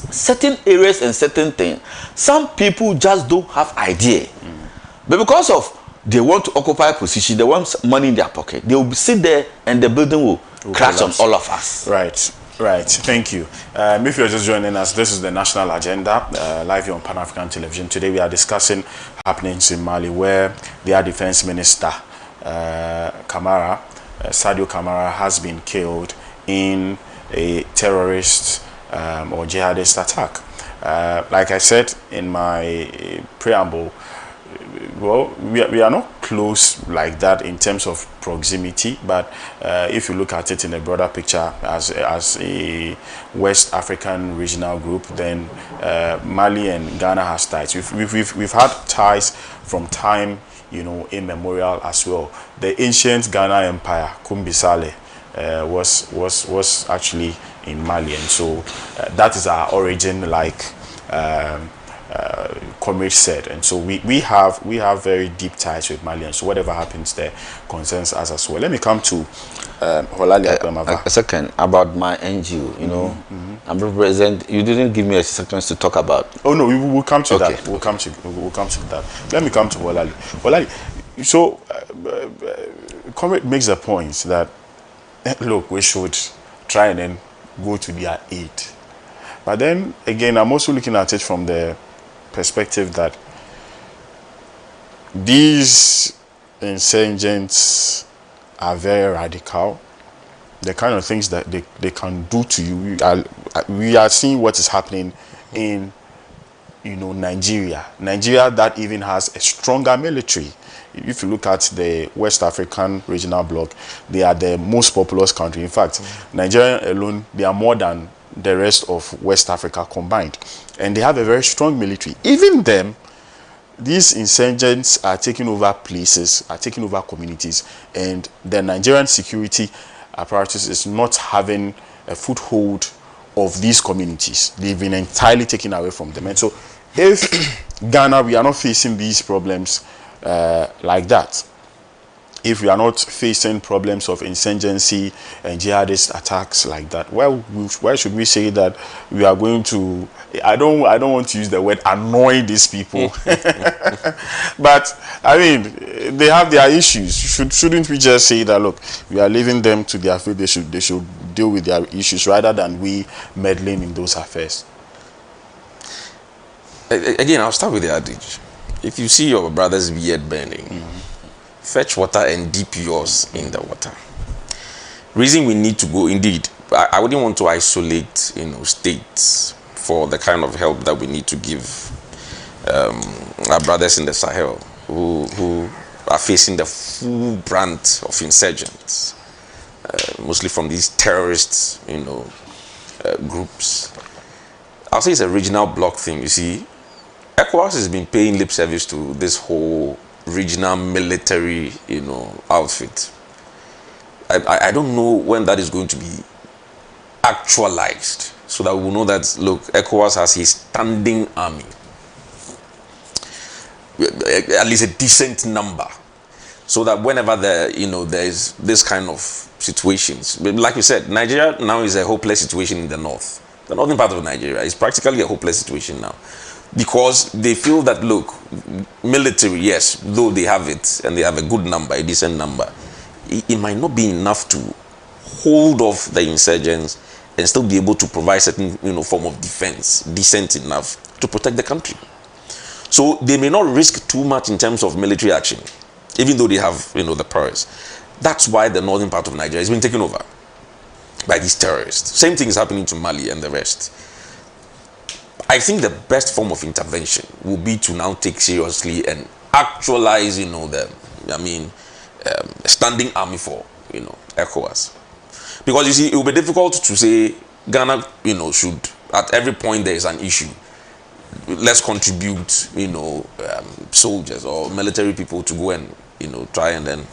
Certain areas and certain things, some people just don't have idea. But because of they want to occupy a position, they want money in their pocket, they will sit there and the building will crash on all of us. Right. Right, thank you. If you're just joining us, this is the National Agenda, live here on Pan-African Television. Today we are discussing happenings in Mali, where their defense minister, Sadio Kamara, has been killed in a terrorist or jihadist attack. Like I said in my preamble, well, we are not close like that in terms of proximity, but if you look at it in a broader picture as a West African regional group, then Mali and Ghana has ties. We've had ties from time, you know, immemorial as well. The ancient Ghana Empire, Kumbisale, was actually in Mali, and so that is our origin, like comrade said, and so we have very deep ties with Mali, and so whatever happens there concerns us as well. Let me come to Holali a second about my NGO. You know, I'm represent. You didn't give me a second to talk about. Oh no, we will come to that. We'll come to that. Let me come to Holali. Holali, so comrade makes a point that look, we should try and then go to their aid, but then again, I'm also looking at it from the perspective that these insurgents are very radical. The kind of things that they can do to you. We are seeing what is happening in, you know, Nigeria that even has a stronger military. If you look at the West African regional bloc, they are the most populous country. In fact, Nigeria alone, they are more than the rest of West Africa combined, and they have a very strong military. Even them, these insurgents are taking over places, are taking over communities, and the Nigerian security apparatus is not having a foothold of these communities. They've been entirely taken away from them. And so if Ghana, we are not facing these problems like that, if we are not facing problems of insurgency and jihadist attacks like that, well, why should we say that we are going to, I don't want to use the word annoy these people, but I mean, they have their issues. Shouldn't we just say that, look, we are leaving them to their fate, they should deal with their issues rather than we meddling in those affairs? Again, I'll start with the adage. If you see your brother's beard burning, fetch water and dip yours in the water. Reason we need to go, indeed, I wouldn't want to isolate, you know, states for the kind of help that we need to give our brothers in the Sahel who are facing the full brunt of insurgents, mostly from these terrorists, you know, groups. I'll say it's a regional bloc thing. You see, ECOWAS has been paying lip service to this whole regional military, you know, outfit. I don't know when that is going to be actualized, so that we will know that, look, ECOWAS has a standing army, at least a decent number, so that whenever there is this kind of situations, like you said, Nigeria now is a hopeless situation in the north. The northern part of Nigeria is practically a hopeless situation now, because they feel that, look, military, yes, though they have it and they have a good number, a decent number, it might not be enough to hold off the insurgents and still be able to provide certain, you know, form of defense decent enough to protect the country. So they may not risk too much in terms of military action, even though they have, you know, the powers. That's why the northern part of Nigeria has been taken over by these terrorists. Same thing is happening to Mali and the rest. I think the best form of intervention will be to now take seriously and actualize, you know, standing army for, you know, ECOWAS. Because you see, it will be difficult to say Ghana, you know, should, at every point there is an issue, let's contribute, you know, soldiers or military people to go and, you know, try and then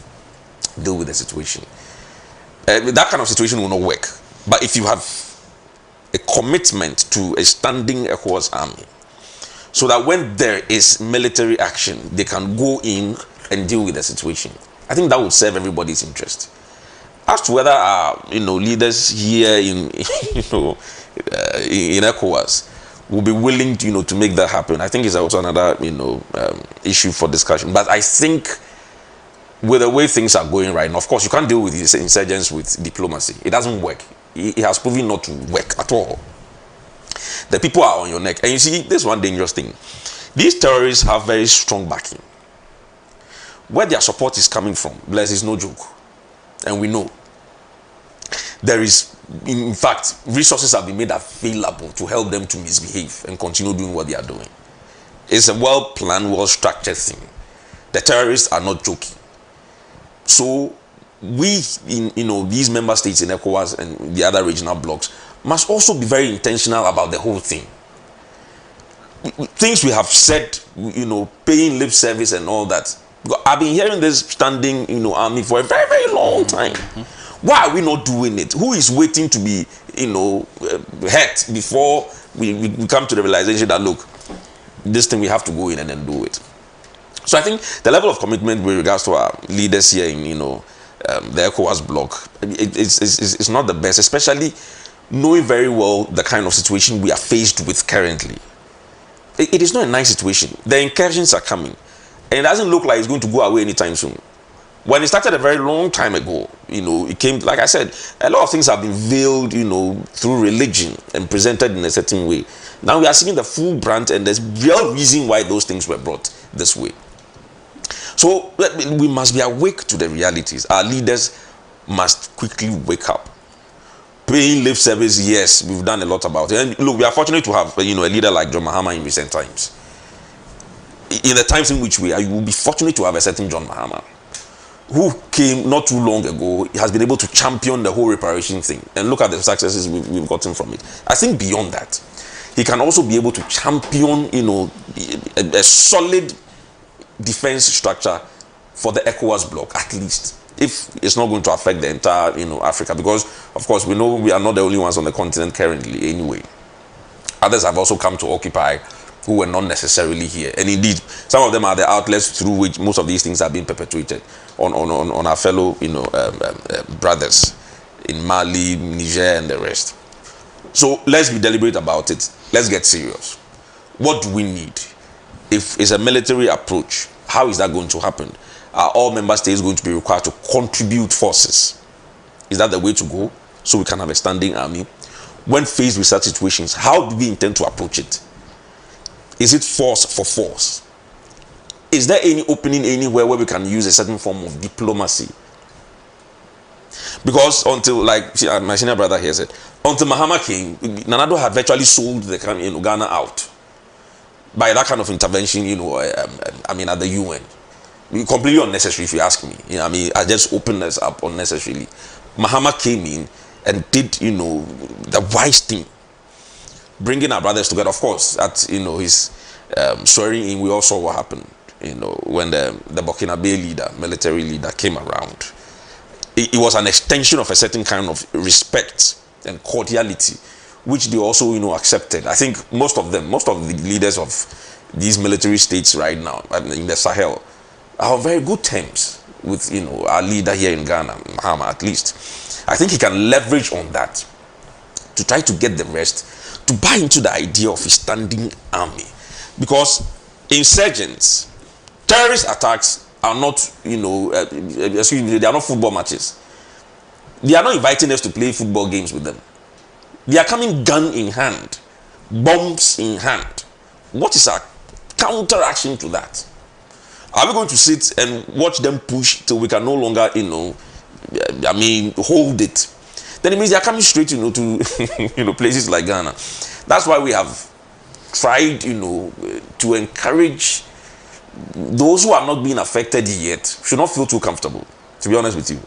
deal with the situation. That kind of situation will not work. But if you have a commitment to a standing ECOWAS army, so that when there is military action, they can go in and deal with the situation. I think that would serve everybody's interest. As to whether our leaders here in in ECOWAS will be willing to to make that happen, I think is also another issue for discussion. But I think with the way things are going right now, of course you can't deal with these insurgents with diplomacy. It doesn't work. It has proven not to work at all. The people are on your neck, and you see, this one dangerous thing. These terrorists have very strong backing. Where their support is coming from, bless, is no joke, and we know. There is, in fact, resources have been made available to help them to misbehave and continue doing what they are doing. It's a well-planned, well-structured thing. The terrorists are not joking. So we, in these member states in ECOWAS and the other regional blocs, must also be very intentional about the whole thing. Things we have said, paying lip service and all that. I've been hearing this standing, army for a very, very long time. Why are we not doing it? Who is waiting to be, hurt before we come to the realization that, look, this thing we have to go in and then do it. So I think the level of commitment with regards to our leaders here in, the ECOWAS bloc, it's not the best, especially knowing very well the kind of situation we are faced with currently. It is not a nice situation. The incursions are coming, and it doesn't look like it's going to go away anytime soon. When it started a very long time ago, it came, like I said, a lot of things have been veiled, through religion and presented in a certain way. Now we are seeing the full brunt, and there's real reason why those things were brought this way. So we must be awake to the realities. Our leaders must quickly wake up. Paying lip service, yes, we've done a lot about it. And look, we are fortunate to have a leader like John Mahama in recent times. In the times in which we are, you will be fortunate to have a certain John Mahama, who came not too long ago. He has been able to champion the whole reparation thing. And look at the successes we've gotten from it. I think beyond that, he can also be able to champion, a solid defense structure for the ECOWAS bloc, at least, if it's not going to affect the entire, Africa. Because, of course, we know we are not the only ones on the continent currently anyway. Others have also come to occupy who were not necessarily here. And indeed, some of them are the outlets through which most of these things are being perpetuated on our fellow, brothers in Mali, Niger, and the rest. So let's be deliberate about it. Let's get serious. What do we need? If it's a military approach, how is that going to happen? Are all member states going to be required to contribute forces? Is that the way to go? So we can have a standing army. When faced with such situations, how do we intend to approach it? Is it force for force? Is there any opening anywhere where we can use a certain form of diplomacy? Because until, like my senior brother here said, until Mahama came, Nana Addo had virtually sold the Ghana out by that kind of intervention, at the UN. Completely unnecessary, if you ask me. I just opened this up unnecessarily. Mahama came in and did, the wise thing, bringing our brothers together. Of course, at his swearing in, we all saw what happened. When the Burkinabe military leader, came around, it was an extension of a certain kind of respect and cordiality, which they also accepted. I think most of the leaders of these military states right now in the Sahel are on very good terms with our leader here in Ghana, Mahama, at least. I think he can leverage on that to try to get the rest to buy into the idea of a standing army. Because insurgents, terrorist attacks are not, they are not football matches. They are not inviting us to play football games with them. They are coming gun in hand, bombs in hand. What is our counteraction to that? Are we going to sit and watch them push till we can no longer, hold it? Then it means they are coming straight, to, places like Ghana. That's why we have tried, to encourage those who are not being affected yet should not feel too comfortable, to be honest with you.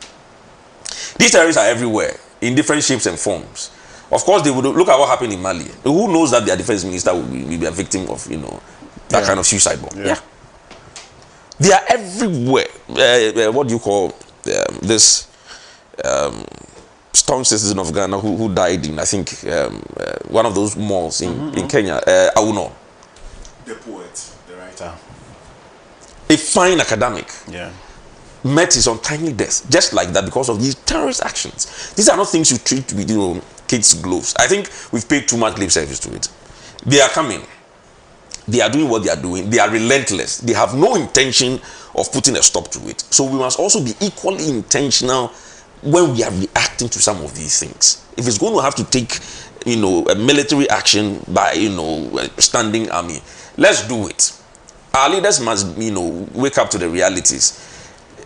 These terrorists are everywhere, in different shapes and forms. Of course, they would look at what happened in Mali. Who knows that their defense minister will be a victim of, that kind of suicide bomb? Yeah. They are everywhere. What do you call this strong citizen of Ghana who died in, I think, one of those malls in Kenya, Auno. The poet, the writer. A fine academic. Yeah. met his untimely death just like that because of these terrorist actions. These are not things you treat with, kids' gloves. I think we've paid too much lip service to it. They are coming. They are doing what they are doing. They are relentless. They have no intention of putting a stop to it. So we must also be equally intentional when we are reacting to some of these things. If it's going to have to take, a military action by, a standing army, let's do it. Our leaders must, wake up to the realities.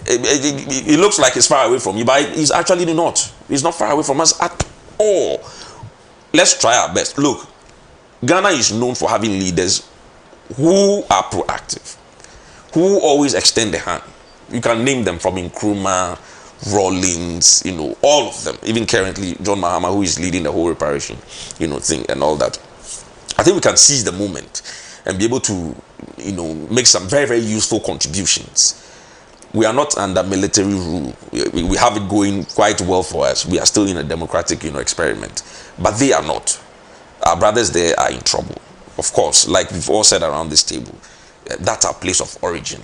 It looks like it's far away from you, but it's actually not. It's not far away from us at all. Let's try our best. Look, Ghana is known for having leaders who are proactive, who always extend the hand. You can name them from Nkrumah, Rawlings, all of them. Even currently, John Mahama, who is leading the whole reparation, thing and all that. I think we can seize the moment and be able to, make some very, very useful contributions. We are not under military rule. We have it going quite well for us. We are still in a democratic, experiment. But they are not. Our brothers there are in trouble. Of course, like we've all said around this table, that's our place of origin.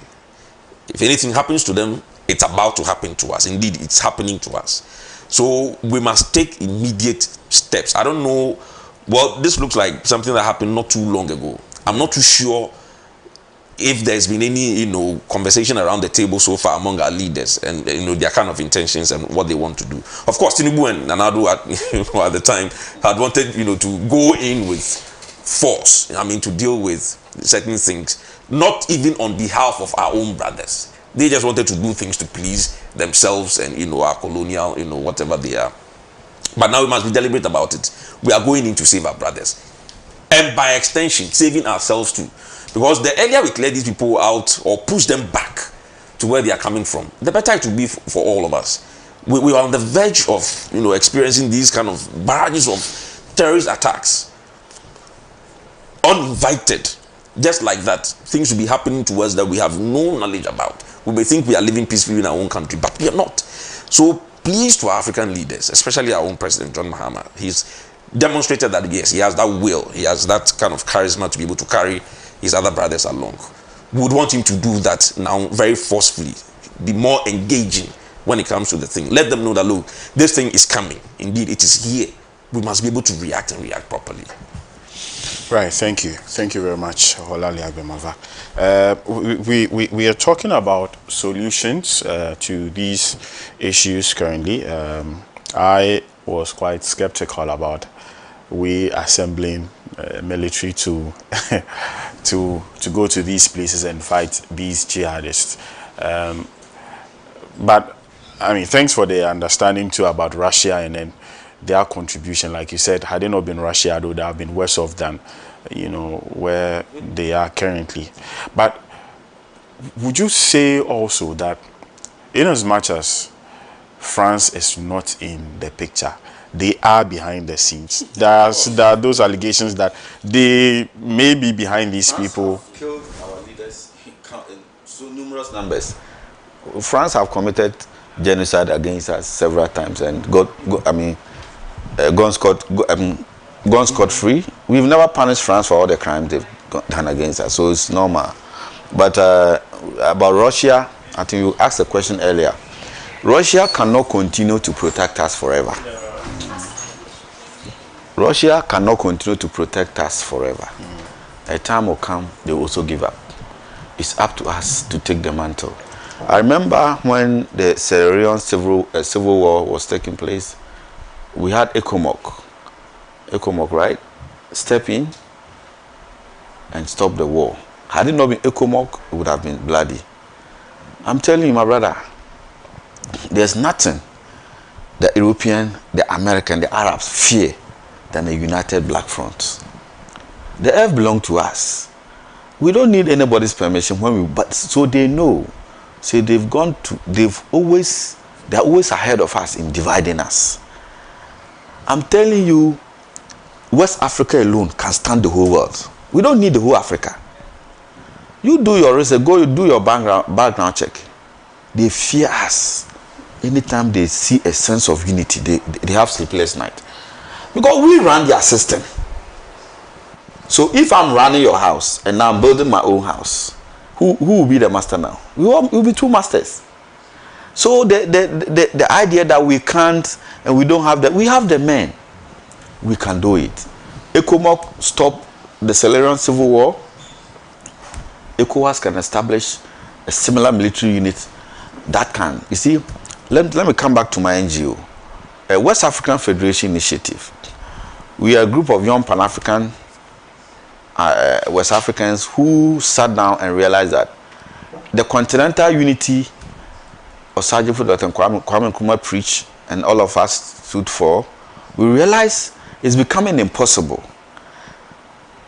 If anything happens to them, it's about to happen to us. Indeed, it's happening to us. So we must take immediate steps. I don't know. Well, this looks like something that happened not too long ago. I'm not too sure if there's been any, conversation around the table so far among our leaders and, their kind of intentions and what they want to do. Of course, Tinubu and Nana-Addo at the time had wanted, to go in with force, to deal with certain things, not even on behalf of our own brothers. They just wanted to do things to please themselves and, our colonial, whatever they are. But now we must be deliberate about it. We are going in to save our brothers. And by extension, saving ourselves too. Because the earlier we clear these people out or push them back to where they are coming from, the better it will be for all of us. We are on the verge of, experiencing these kind of barrages of terrorist attacks. Uninvited. Just like that, things will be happening to us that we have no knowledge about. We may think we are living peacefully in our own country, but we are not. So please to our African leaders, especially our own President John Mahama, he's demonstrated that yes, he has that will, he has that kind of charisma to be able to carry his other brothers along. We would want him to do that now very forcefully, be more engaging when it comes to the thing. Let them know that, look, this thing is coming. Indeed, it is here. We must be able to react and react properly. Right, thank you. Thank you very much, Holali Agbemava. We are talking about solutions to these issues currently. I was quite skeptical about we assembling military to to go to these places and fight these jihadists. But thanks for the understanding too about Russia and then their contribution. Like you said, had it not been Russia, they would have been worse off than where they are currently. But would you say also that in as much as France is not in the picture, they are behind the scenes? There are those allegations that they may be behind these people. France have killed our leaders in so numerous numbers. France have committed genocide against us several times and gone scot-free. We've never punished France for all the crimes they've done against us, so it's normal. But about Russia, I think you asked a question earlier. Russia cannot continue to protect us forever. Russia cannot continue to protect us forever. A time will come, they will also give up. It's up to us to take the mantle. I remember when the Sierra Leone civil war was taking place, we had ECOMOG, right? Step in and stop the war. Had it not been ECOMOG, it would have been bloody. I'm telling you, my brother, there's nothing the European, the American, the Arabs fear than a united black front. The earth belongs to us. We don't need anybody's permission but so they know. So they're always ahead of us in dividing us. I'm telling you, West Africa alone can stand the whole world. We don't need the whole Africa. You do your research, you do your background check. They fear us. Anytime they see a sense of unity, they have sleepless night. Because we run their system. So if I'm running your house and now I'm building my own house, who will be the master now? We will be two masters. So the idea that we can't and we don't have that, we have the men. We can do it. ECOMOC stop the Syrian civil war. ECOWAS can establish a similar military unit that can. You see, let me come back to my NGO, West African Federation Initiative. We are a group of young Pan-African West Africans who sat down and realized that the continental unity of Sergeant Dr. Kwame Nkrumah preached and all of us stood for, we realized it's becoming impossible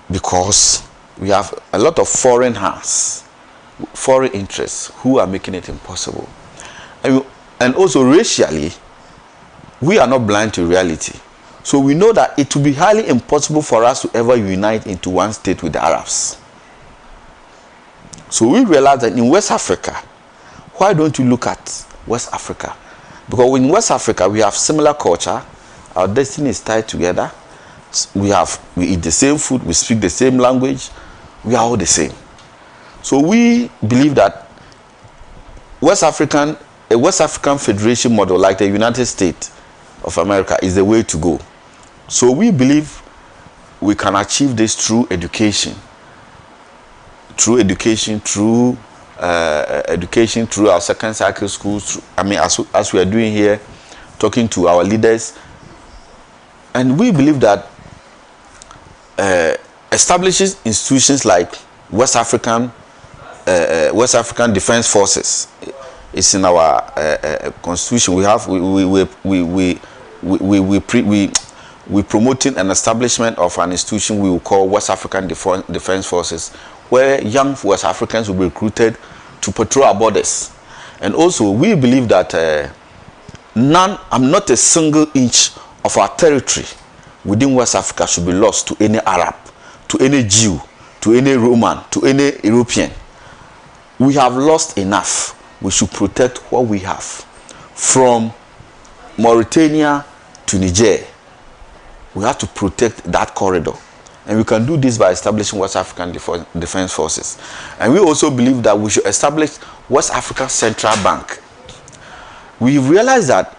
because we have a lot of foreign hands, foreign interests who are making it impossible. And also racially, we are not blind to reality. So we know that it will be highly impossible for us to ever unite into one state with the Arabs. So we realize that in West Africa, why don't you look at West Africa? Because in West Africa, we have similar culture. Our destiny is tied together. We eat the same food. We speak the same language. We are all the same. So we believe that a West African Federation model like the United States of America is the way to go. So we believe we can achieve this through education. Through our second cycle schools. As we are doing here, talking to our leaders. And we believe that establishes institutions like West African Defense Forces. It's in our constitution. We promoting an establishment of an institution we will call West African Defense Forces, where young West Africans will be recruited to patrol our borders. And also, we believe that not a single inch of our territory within West Africa should be lost to any Arab, to any Jew, to any Roman, to any European. We have lost enough. We should protect what we have. From Mauritania to Niger, we have to protect that corridor. And we can do this by establishing West African Defense Forces. And we also believe that we should establish West Africa Central Bank. We realize that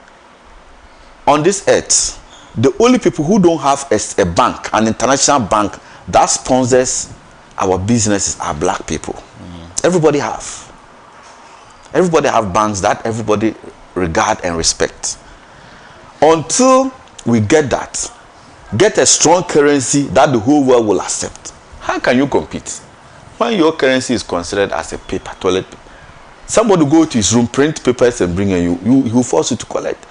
on this earth, the only people who don't have a bank, an international bank that sponsors our businesses are black people. Everybody have banks that everybody regard and respect. Until we get a strong currency that the whole world will accept, how can you compete when your currency is considered as a paper, toilet paper? Somebody go to his room, print papers and bring you, he will force you to collect.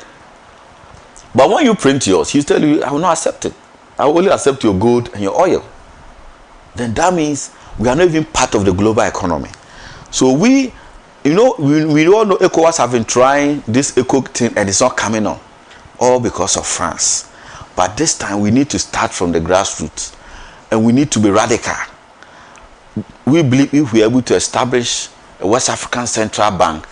But when you print yours, he'll tell you, I will not accept it. I will only accept your gold and your oil. Then that means we are not even part of the global economy. So we all know ECOWAS have been trying this ECO thing and it's not coming on. All because of France. But this time we need to start from the grassroots. And we need to be radical. We believe if we are able to establish a West African Central Bank,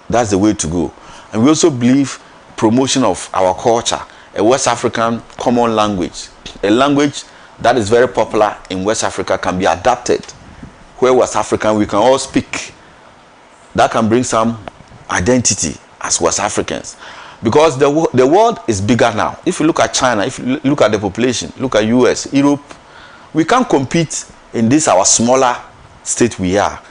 that's the way to go. And we also believe promotion of our culture, a West African common language, a language that is very popular in West Africa can be adapted. Where West African we can all speak. That can bring some identity as West Africans. Because the world is bigger now. If you look at China, if you look at the population, look at US, Europe, we can't compete in this our smaller state we are.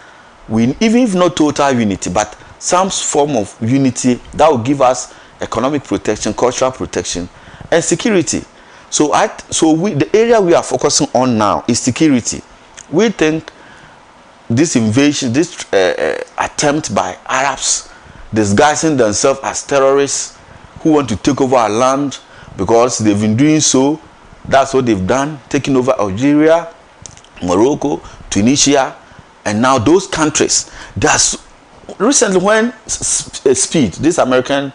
Even if not total unity, but some form of unity that will give us economic protection, cultural protection, and security. So the area we are focusing on now is security. We think this invasion, this attempt by Arabs disguising themselves as terrorists who want to take over our land because they've been doing so. That's what they've done, taking over Algeria, Morocco, Tunisia, and now those countries. Recently when Speed, this American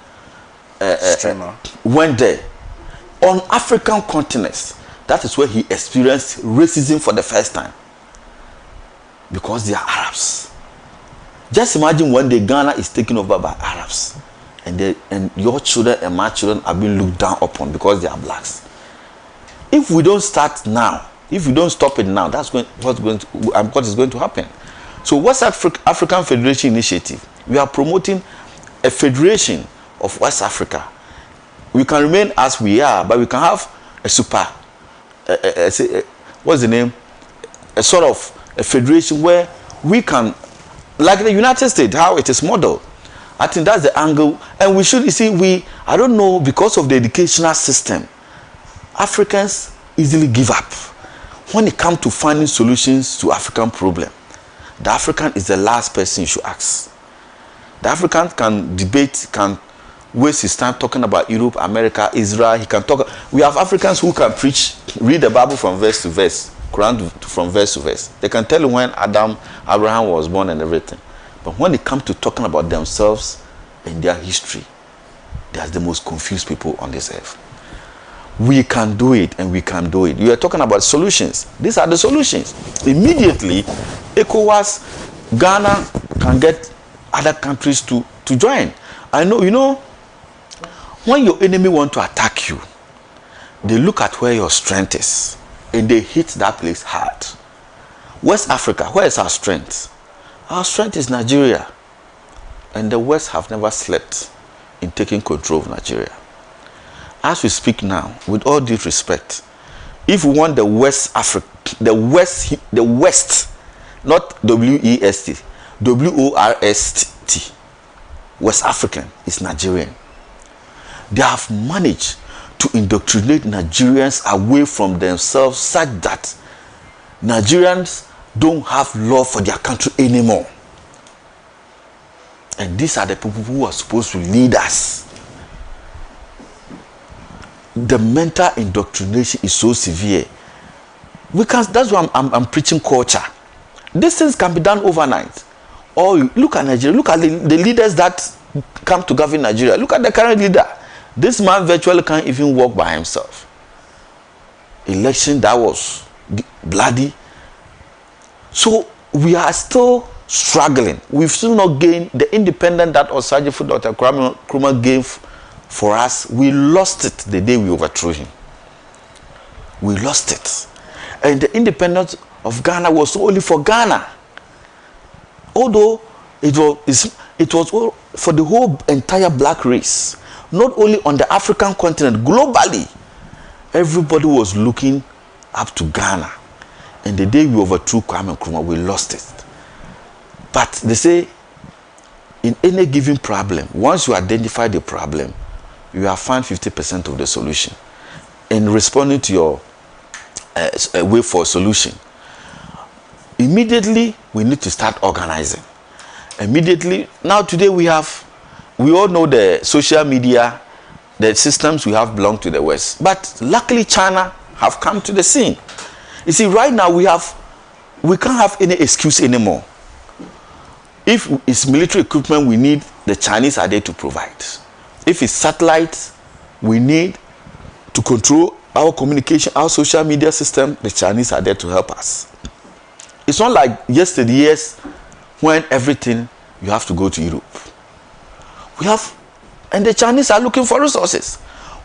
streamer, went there, on African continents, that is where he experienced racism for the first time. Because they are Arabs. Just imagine one day Ghana is taken over by Arabs. And your children and my children are being looked down upon because they are blacks. If we don't start now, if we don't stop it now, that's what is going to happen. So West African Federation Initiative, we are promoting a federation of West Africa. We can remain as we are, but we can have a what's the name? A sort of a federation where we can, like the United States, how it is modeled. I think that's the angle. And we should, you see, I don't know, because of the educational system, Africans easily give up. When it comes to finding solutions to African problem, the African is the last person you should ask. The African can debate, can waste his time talking about Europe, America, Israel. He can talk. We have Africans who can preach, read the Bible from verse to verse, Quran from verse to verse. They can tell you when Abraham was born and everything. But when it comes to talking about themselves and their history, they are the most confused people on this earth. We can do it, and we can do it. You are talking about solutions. These are the solutions. Immediately, ECOWAS, Ghana can get other countries to join. I know, you know, when your enemy want to attack you, they look at where your strength is, and they hit that place hard. West Africa, where is our strength? Our strength is Nigeria. And the West have never slept in taking control of Nigeria. As we speak now, with all due respect, if we want the West Africa, the West, not W-E-S-T, W-O-R-S-T, West African is Nigerian. They have managed to indoctrinate Nigerians away from themselves such that Nigerians don't have love for their country anymore. And these are the people who are supposed to lead us. The mental indoctrination is so severe. That's why I'm preaching culture. These things can be done overnight. Or look at Nigeria. Look at the leaders that come to govern Nigeria. Look at the current leader. This man virtually can't even walk by himself. Election that was bloody. So we are still struggling. We've still not gained the independence that Osajifo Dr. Kwame Nkrumah gave for us. We lost it the day we overthrew him. We lost it. And the independence of Ghana was only for Ghana. Although it was for the whole entire black race. Not only on the African continent, globally. Everybody was looking up to Ghana. And the day we overthrew Kwame Nkrumah, we lost it. But they say, in any given problem, once you identify the problem, you have found 50% of the solution. In responding to your way for a solution, immediately we need to start organizing. Immediately, now today we all know the social media, the systems we have belong to the West. But luckily China have come to the scene. You see, right now we can't have any excuse anymore. If it's military equipment we need, the Chinese are there to provide. If it's satellites we need to control our communication, our social media system, the Chinese are there to help us. It's not like yesteryears when everything you have to go to Europe. And the Chinese are looking for resources.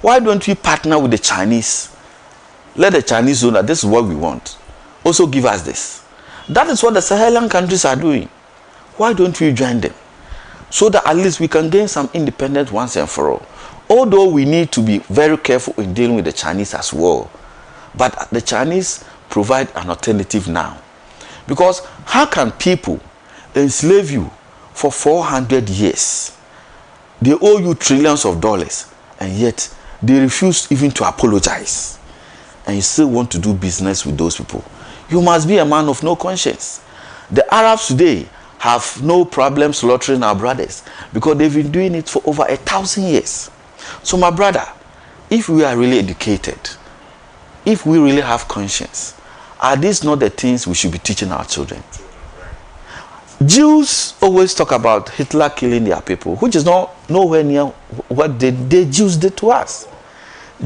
Why don't we partner with the Chinese? Let the Chinese know that this is what we want. Also give us this. That is what the Sahelian countries are doing. Why don't we join them? So that at least we can gain some independence once and for all. Although we need to be very careful in dealing with the Chinese as well. But the Chinese provide an alternative now. Because how can people enslave you for 400 years? They owe you trillions of dollars, and yet they refuse even to apologize. And you still want to do business with those people. You must be a man of no conscience. The Arabs today have no problem slaughtering our brothers because they've been doing it for over 1,000 years. So my brother, if we are really educated, if we really have conscience, are these not the things we should be teaching our children? Jews always talk about Hitler killing their people, which is nowhere near what the Jews did to us.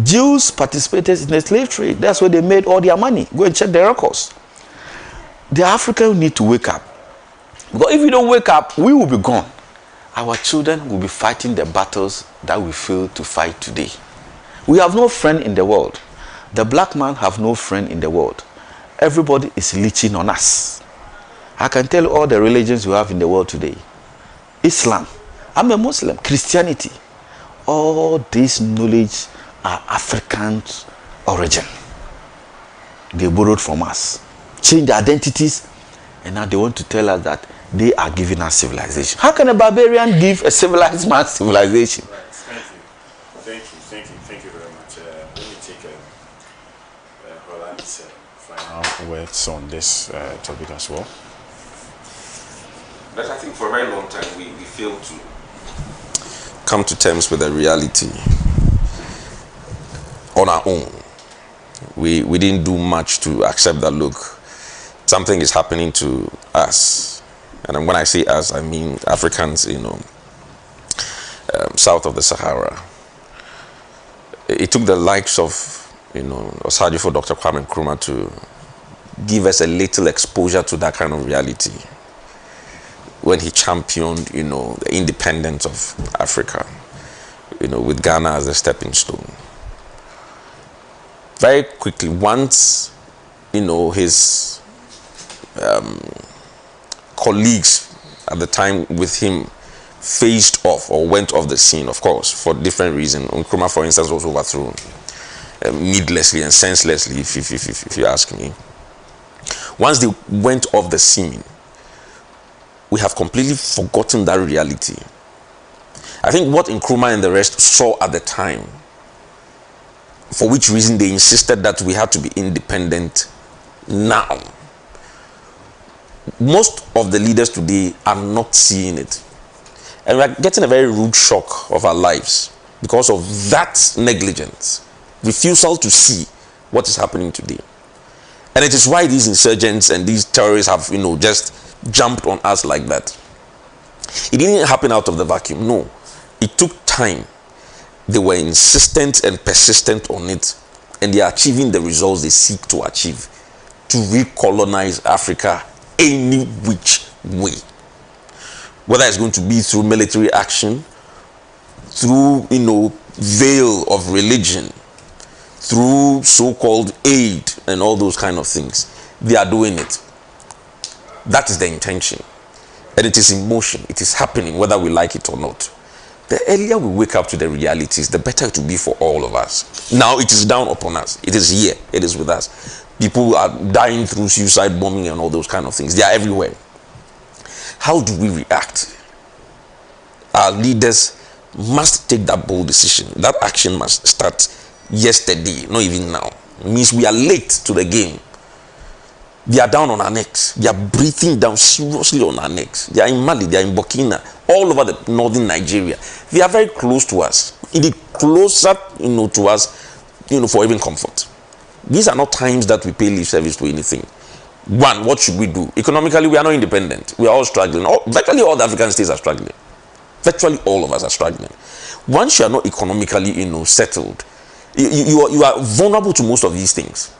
Jews participated in the slave trade. That's where they made all their money. Go and check the records. The Africans need to wake up. Because if we don't wake up, we will be gone. Our children will be fighting the battles that we fail to fight today. We have no friend in the world. The black man have no friend in the world. Everybody is leeching on us. I can tell you all the religions we have in the world today. Islam, I'm a Muslim. Christianity. All this knowledge are African origin. They borrowed from us, changed their identities, and now they want to tell us that they are giving us civilization. How can a barbarian give a civilized man civilization? Right. Thank you very much. Let me take Holland's final words on this topic as well. But I think for a very long time we failed to come to terms with the reality on our own. We didn't do much to accept that, look, something is happening to us. And when I say us, I mean Africans, south of the Sahara. It took the likes of, Osagyefo Dr. Kwame Nkrumah to give us a little exposure to that kind of reality when he championed, the independence of Africa, with Ghana as a stepping stone. Very quickly, once, his colleagues at the time with him phased off or went off the scene, of course, for different reasons. Nkrumah, for instance, was overthrown needlessly and senselessly, if you ask me. Once they went off the scene, we have completely forgotten that reality. I think what Nkrumah and the rest saw at the time, for which reason they insisted that we had to be independent now, most of the leaders today are not seeing it. And we are getting a very rude shock of our lives because of that negligence, refusal to see what is happening today. And it is why these insurgents and these terrorists have, just jumped on us like that. It didn't happen out of the vacuum. No, it took time. They were insistent and persistent on it, and they are achieving the results they seek to achieve, to recolonize Africa any which way. Whether it's going to be through military action, through, veil of religion, through so-called aid and all those kind of things, they are doing it. That is the intention. And it is in motion. It is happening whether we like it or not. The earlier we wake up to the realities, the better it will be for all of us. Now it is down upon us. It is here. It is with us. People are dying through suicide bombing and all those kind of things. They are everywhere. How do we react? Our leaders must take that bold decision. That action must start yesterday, not even now. It means we are late to the game. They are down on our necks. They are breathing down seriously on our necks. They are in Mali, they are in Burkina, all over the northern Nigeria. They are very close to us. It is closer, to us, for even comfort. These are not times that we pay lip service to anything. One, what should we do? Economically, we are not independent. We are all struggling. Virtually all the African states are struggling. Virtually all of us are struggling. Once you are not economically, settled, you are vulnerable to most of these things.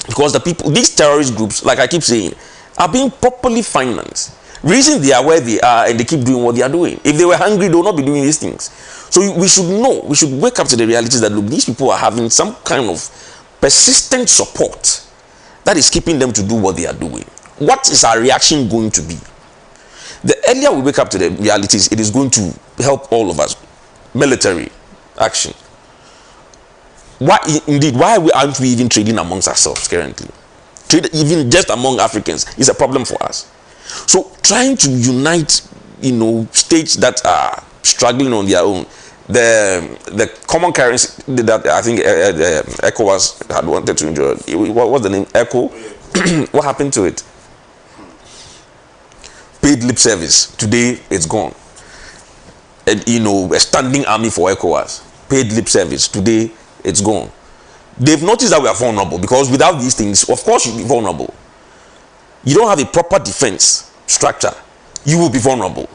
Because the people, these terrorist groups, like I keep saying, are being properly financed. Reason they are where they are and they keep doing what they are doing. If they were hungry, they would not be doing these things. So we should know, we should wake up to the realities that, look, these people are having some kind of persistent support that is keeping them to do what they are doing. What is our reaction going to be? The earlier we wake up to the realities, it is going to help all of us. Military action. Why aren't we even trading amongst ourselves currently? Trade, even just among Africans, is a problem for us. So trying to unite, states that are struggling on their own. The common currency that I think ECOWAS had wanted to enjoy. What was the name? ECO? What happened to it? Paid lip service. Today it's gone. And, a standing army for ECOWAS. Paid lip service. Today it's gone. They've noticed that we are vulnerable, because without these things, of course, you'll be vulnerable. You don't have a proper defense structure, you will be vulnerable.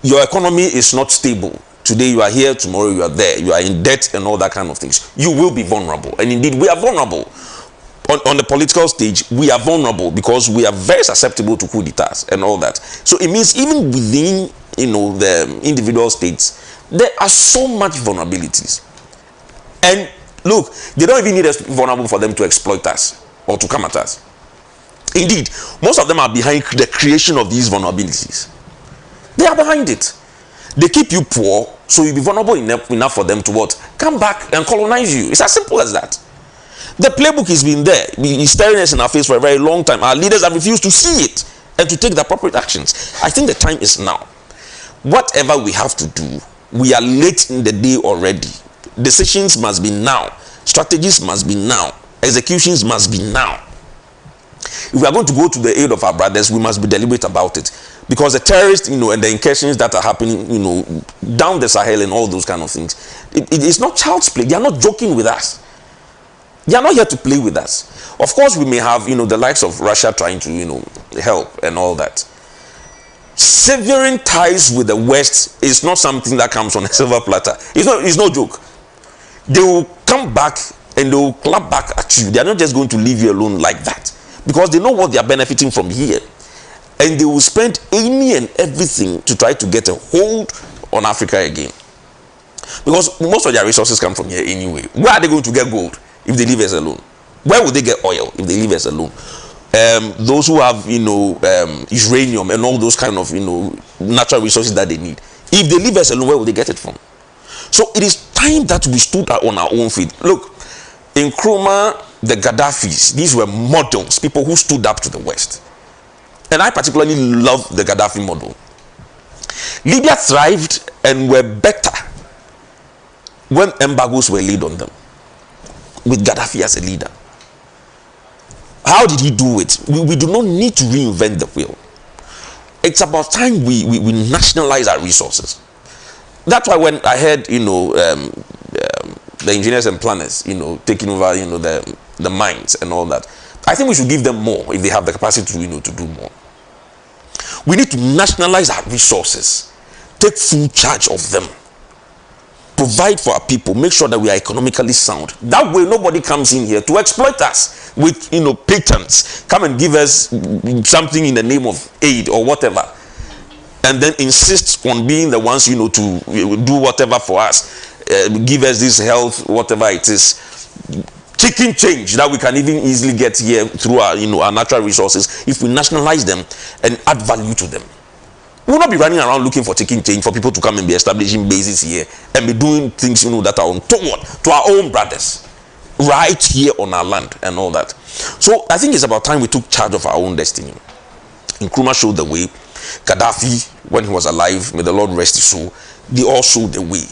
Your economy is not stable. Today you are here, tomorrow you are there. You are in debt and all that kind of things. You will be vulnerable. And indeed, we are vulnerable. On the political stage, we are vulnerable because we are very susceptible to coup d'etats and all that. So it means even within, the individual states, there are so much vulnerabilities. And look, they don't even need us to be vulnerable for them to exploit us or to come at us. Indeed, most of them are behind the creation of these vulnerabilities. They are behind it. They keep you poor, so you'll be vulnerable enough for them to what? Come back and colonize you. It's as simple as that. The playbook has been there. It's staring us in our face for a very long time. Our leaders have refused to see it and to take the appropriate actions. I think the time is now. Whatever we have to do, we are late in the day already. Decisions must be now. Strategies must be now. Executions must be now. If we are going to go to the aid of our brothers, we must be deliberate about it. Because the terrorists, and the incursions that are happening, down the Sahel and all those kind of things, it is not child's play. They are not joking with us. They are not here to play with us. Of course, we may have, the likes of Russia trying to, help and all that. Severing ties with the West is not something that comes on a silver platter. It's no joke. They will come back and they will clap back at you. They are not just going to leave you alone like that, because they know what they are benefiting from here, and they will spend any and everything to try to get a hold on Africa again, because most of their resources come from here anyway. Where are they going to get gold if they leave us alone? Where will they get oil if they leave us alone? Those who have uranium and all those kind of natural resources that they need, if they leave us alone, where will they get it from? So it is time that we stood on our own feet. Look, in Nkrumah, the Gaddafis, these were models, people who stood up to the West. And I particularly love the Gaddafi model. Libya thrived and were better when embargoes were laid on them, with Gaddafi as a leader. How did he do it? We do not need to reinvent the wheel. It's about time we nationalize our resources. That's why when I heard, the engineers and planners, taking over, the mines and all that, I think we should give them more if they have the capacity to, to do more. We need to nationalize our resources, take full charge of them, provide for our people, make sure that we are economically sound. That way, nobody comes in here to exploit us with, patents, come and give us something in the name of aid or whatever, and then insist on being the ones, to do whatever for us, give us this health, whatever it is, chicken change that we can even easily get here through our, our natural resources if we nationalize them and add value to them. We will not be running around looking for chicken change for people to come and be establishing bases here and be doing things, that are untoward to our own brothers right here on our land and all that. So I think it's about time we took charge of our own destiny. Nkrumah showed the way. Gaddafi, when he was alive, may the Lord rest his soul, they all showed the way.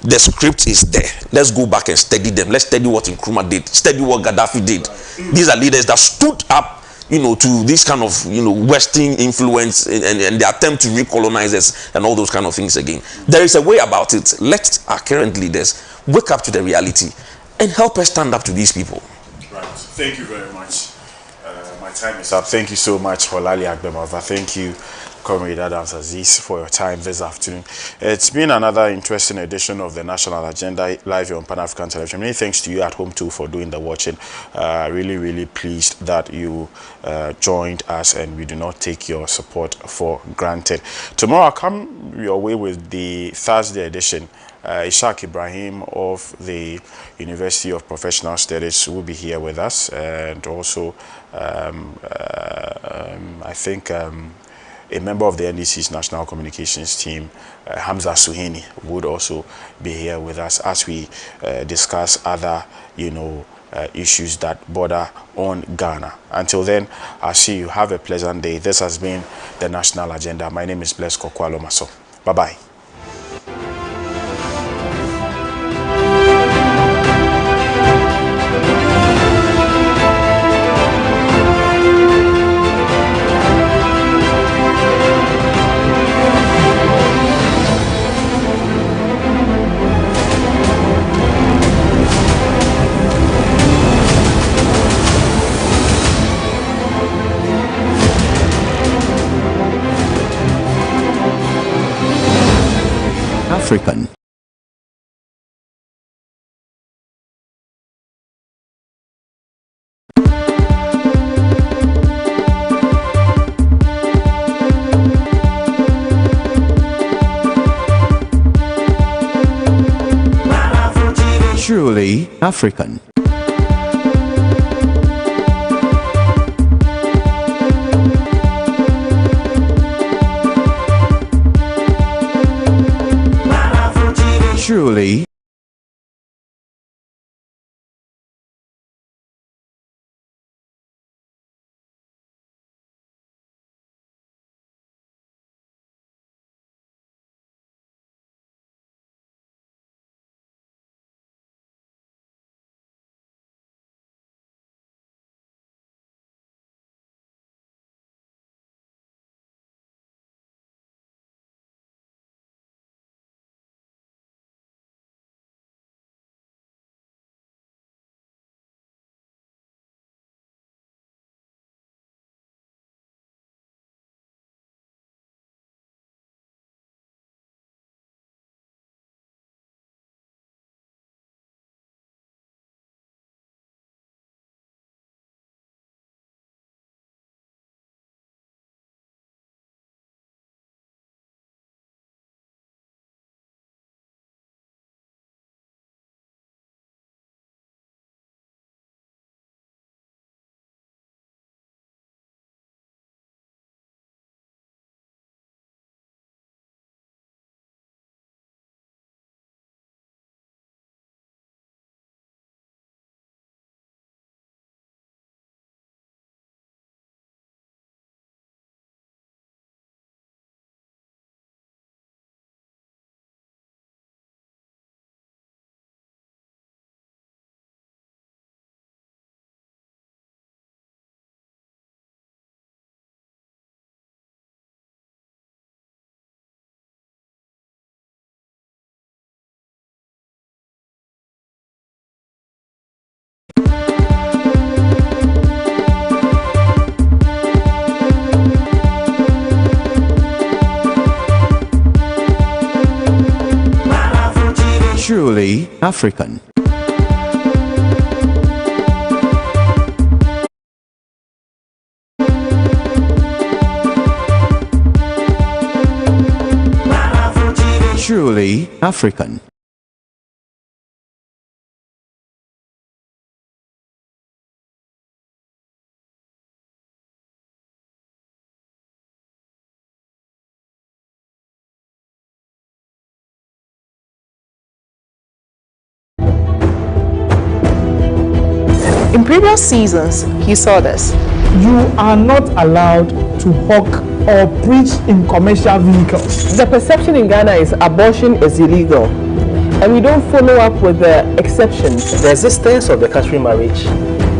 The script is there. Let's go back and study them. Let's study what Nkrumah did, study what Gaddafi did. These are leaders that stood up, to this kind of, Western influence and the attempt to recolonize us and all those kind of things again. There is a way about it. Let our current leaders wake up to the reality and help us stand up to these people. Right. Thank you very much. My time is up. Thank you so much, Holali Agbemava. Thank you, Comrade Adams Aziz, for your time this afternoon. It's been another interesting edition of the National Agenda live here on Pan-African Television. Many thanks to you at home too for doing the watching. Really pleased that you joined us, and we do not take your support for granted. Tomorrow I'll come your way with the Thursday edition. Ishaq Ibrahim of the University of Professional Studies will be here with us, and also I think a member of the NDC's National Communications team, Hamza Suhini, would also be here with us as we discuss other, issues that border on Ghana. Until then, I'll see you. Have a pleasant day. This has been the National Agenda. My name is Bless Kokwalo Maso. Bye-bye. African. Truly African. Truly, truly African. Truly African. In previous seasons, you saw this. You are not allowed to hawk or preach in commercial vehicles. The perception in Ghana is abortion is illegal, and we don't follow up with the exceptions. The existence of the customary marriage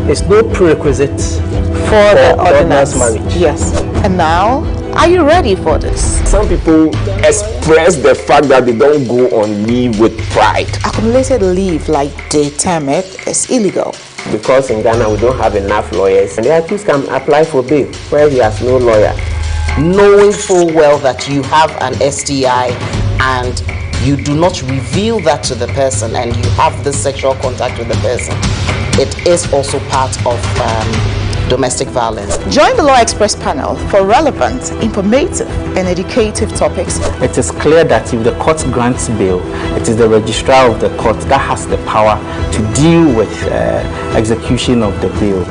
is no prerequisite For the ordinance ordinance marriage. Yes. And now, are you ready for this? Some people express the fact that they don't go on leave with pride. Accumulated leave, like they term it, is illegal. Because in Ghana we don't have enough lawyers, and the accused can apply for bail where he has no lawyer. Knowing full well that you have an STI and you do not reveal that to the person and you have the sexual contact with the person, it is also part of domestic violence. Join the Law Express panel for relevant, informative, and educative topics. It is clear that if the court grants bail, it is the registrar of the court that has the power to deal with execution of the bail.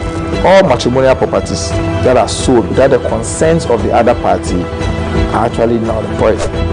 All matrimonial properties that are sold without the consent of the other party are actually null and void.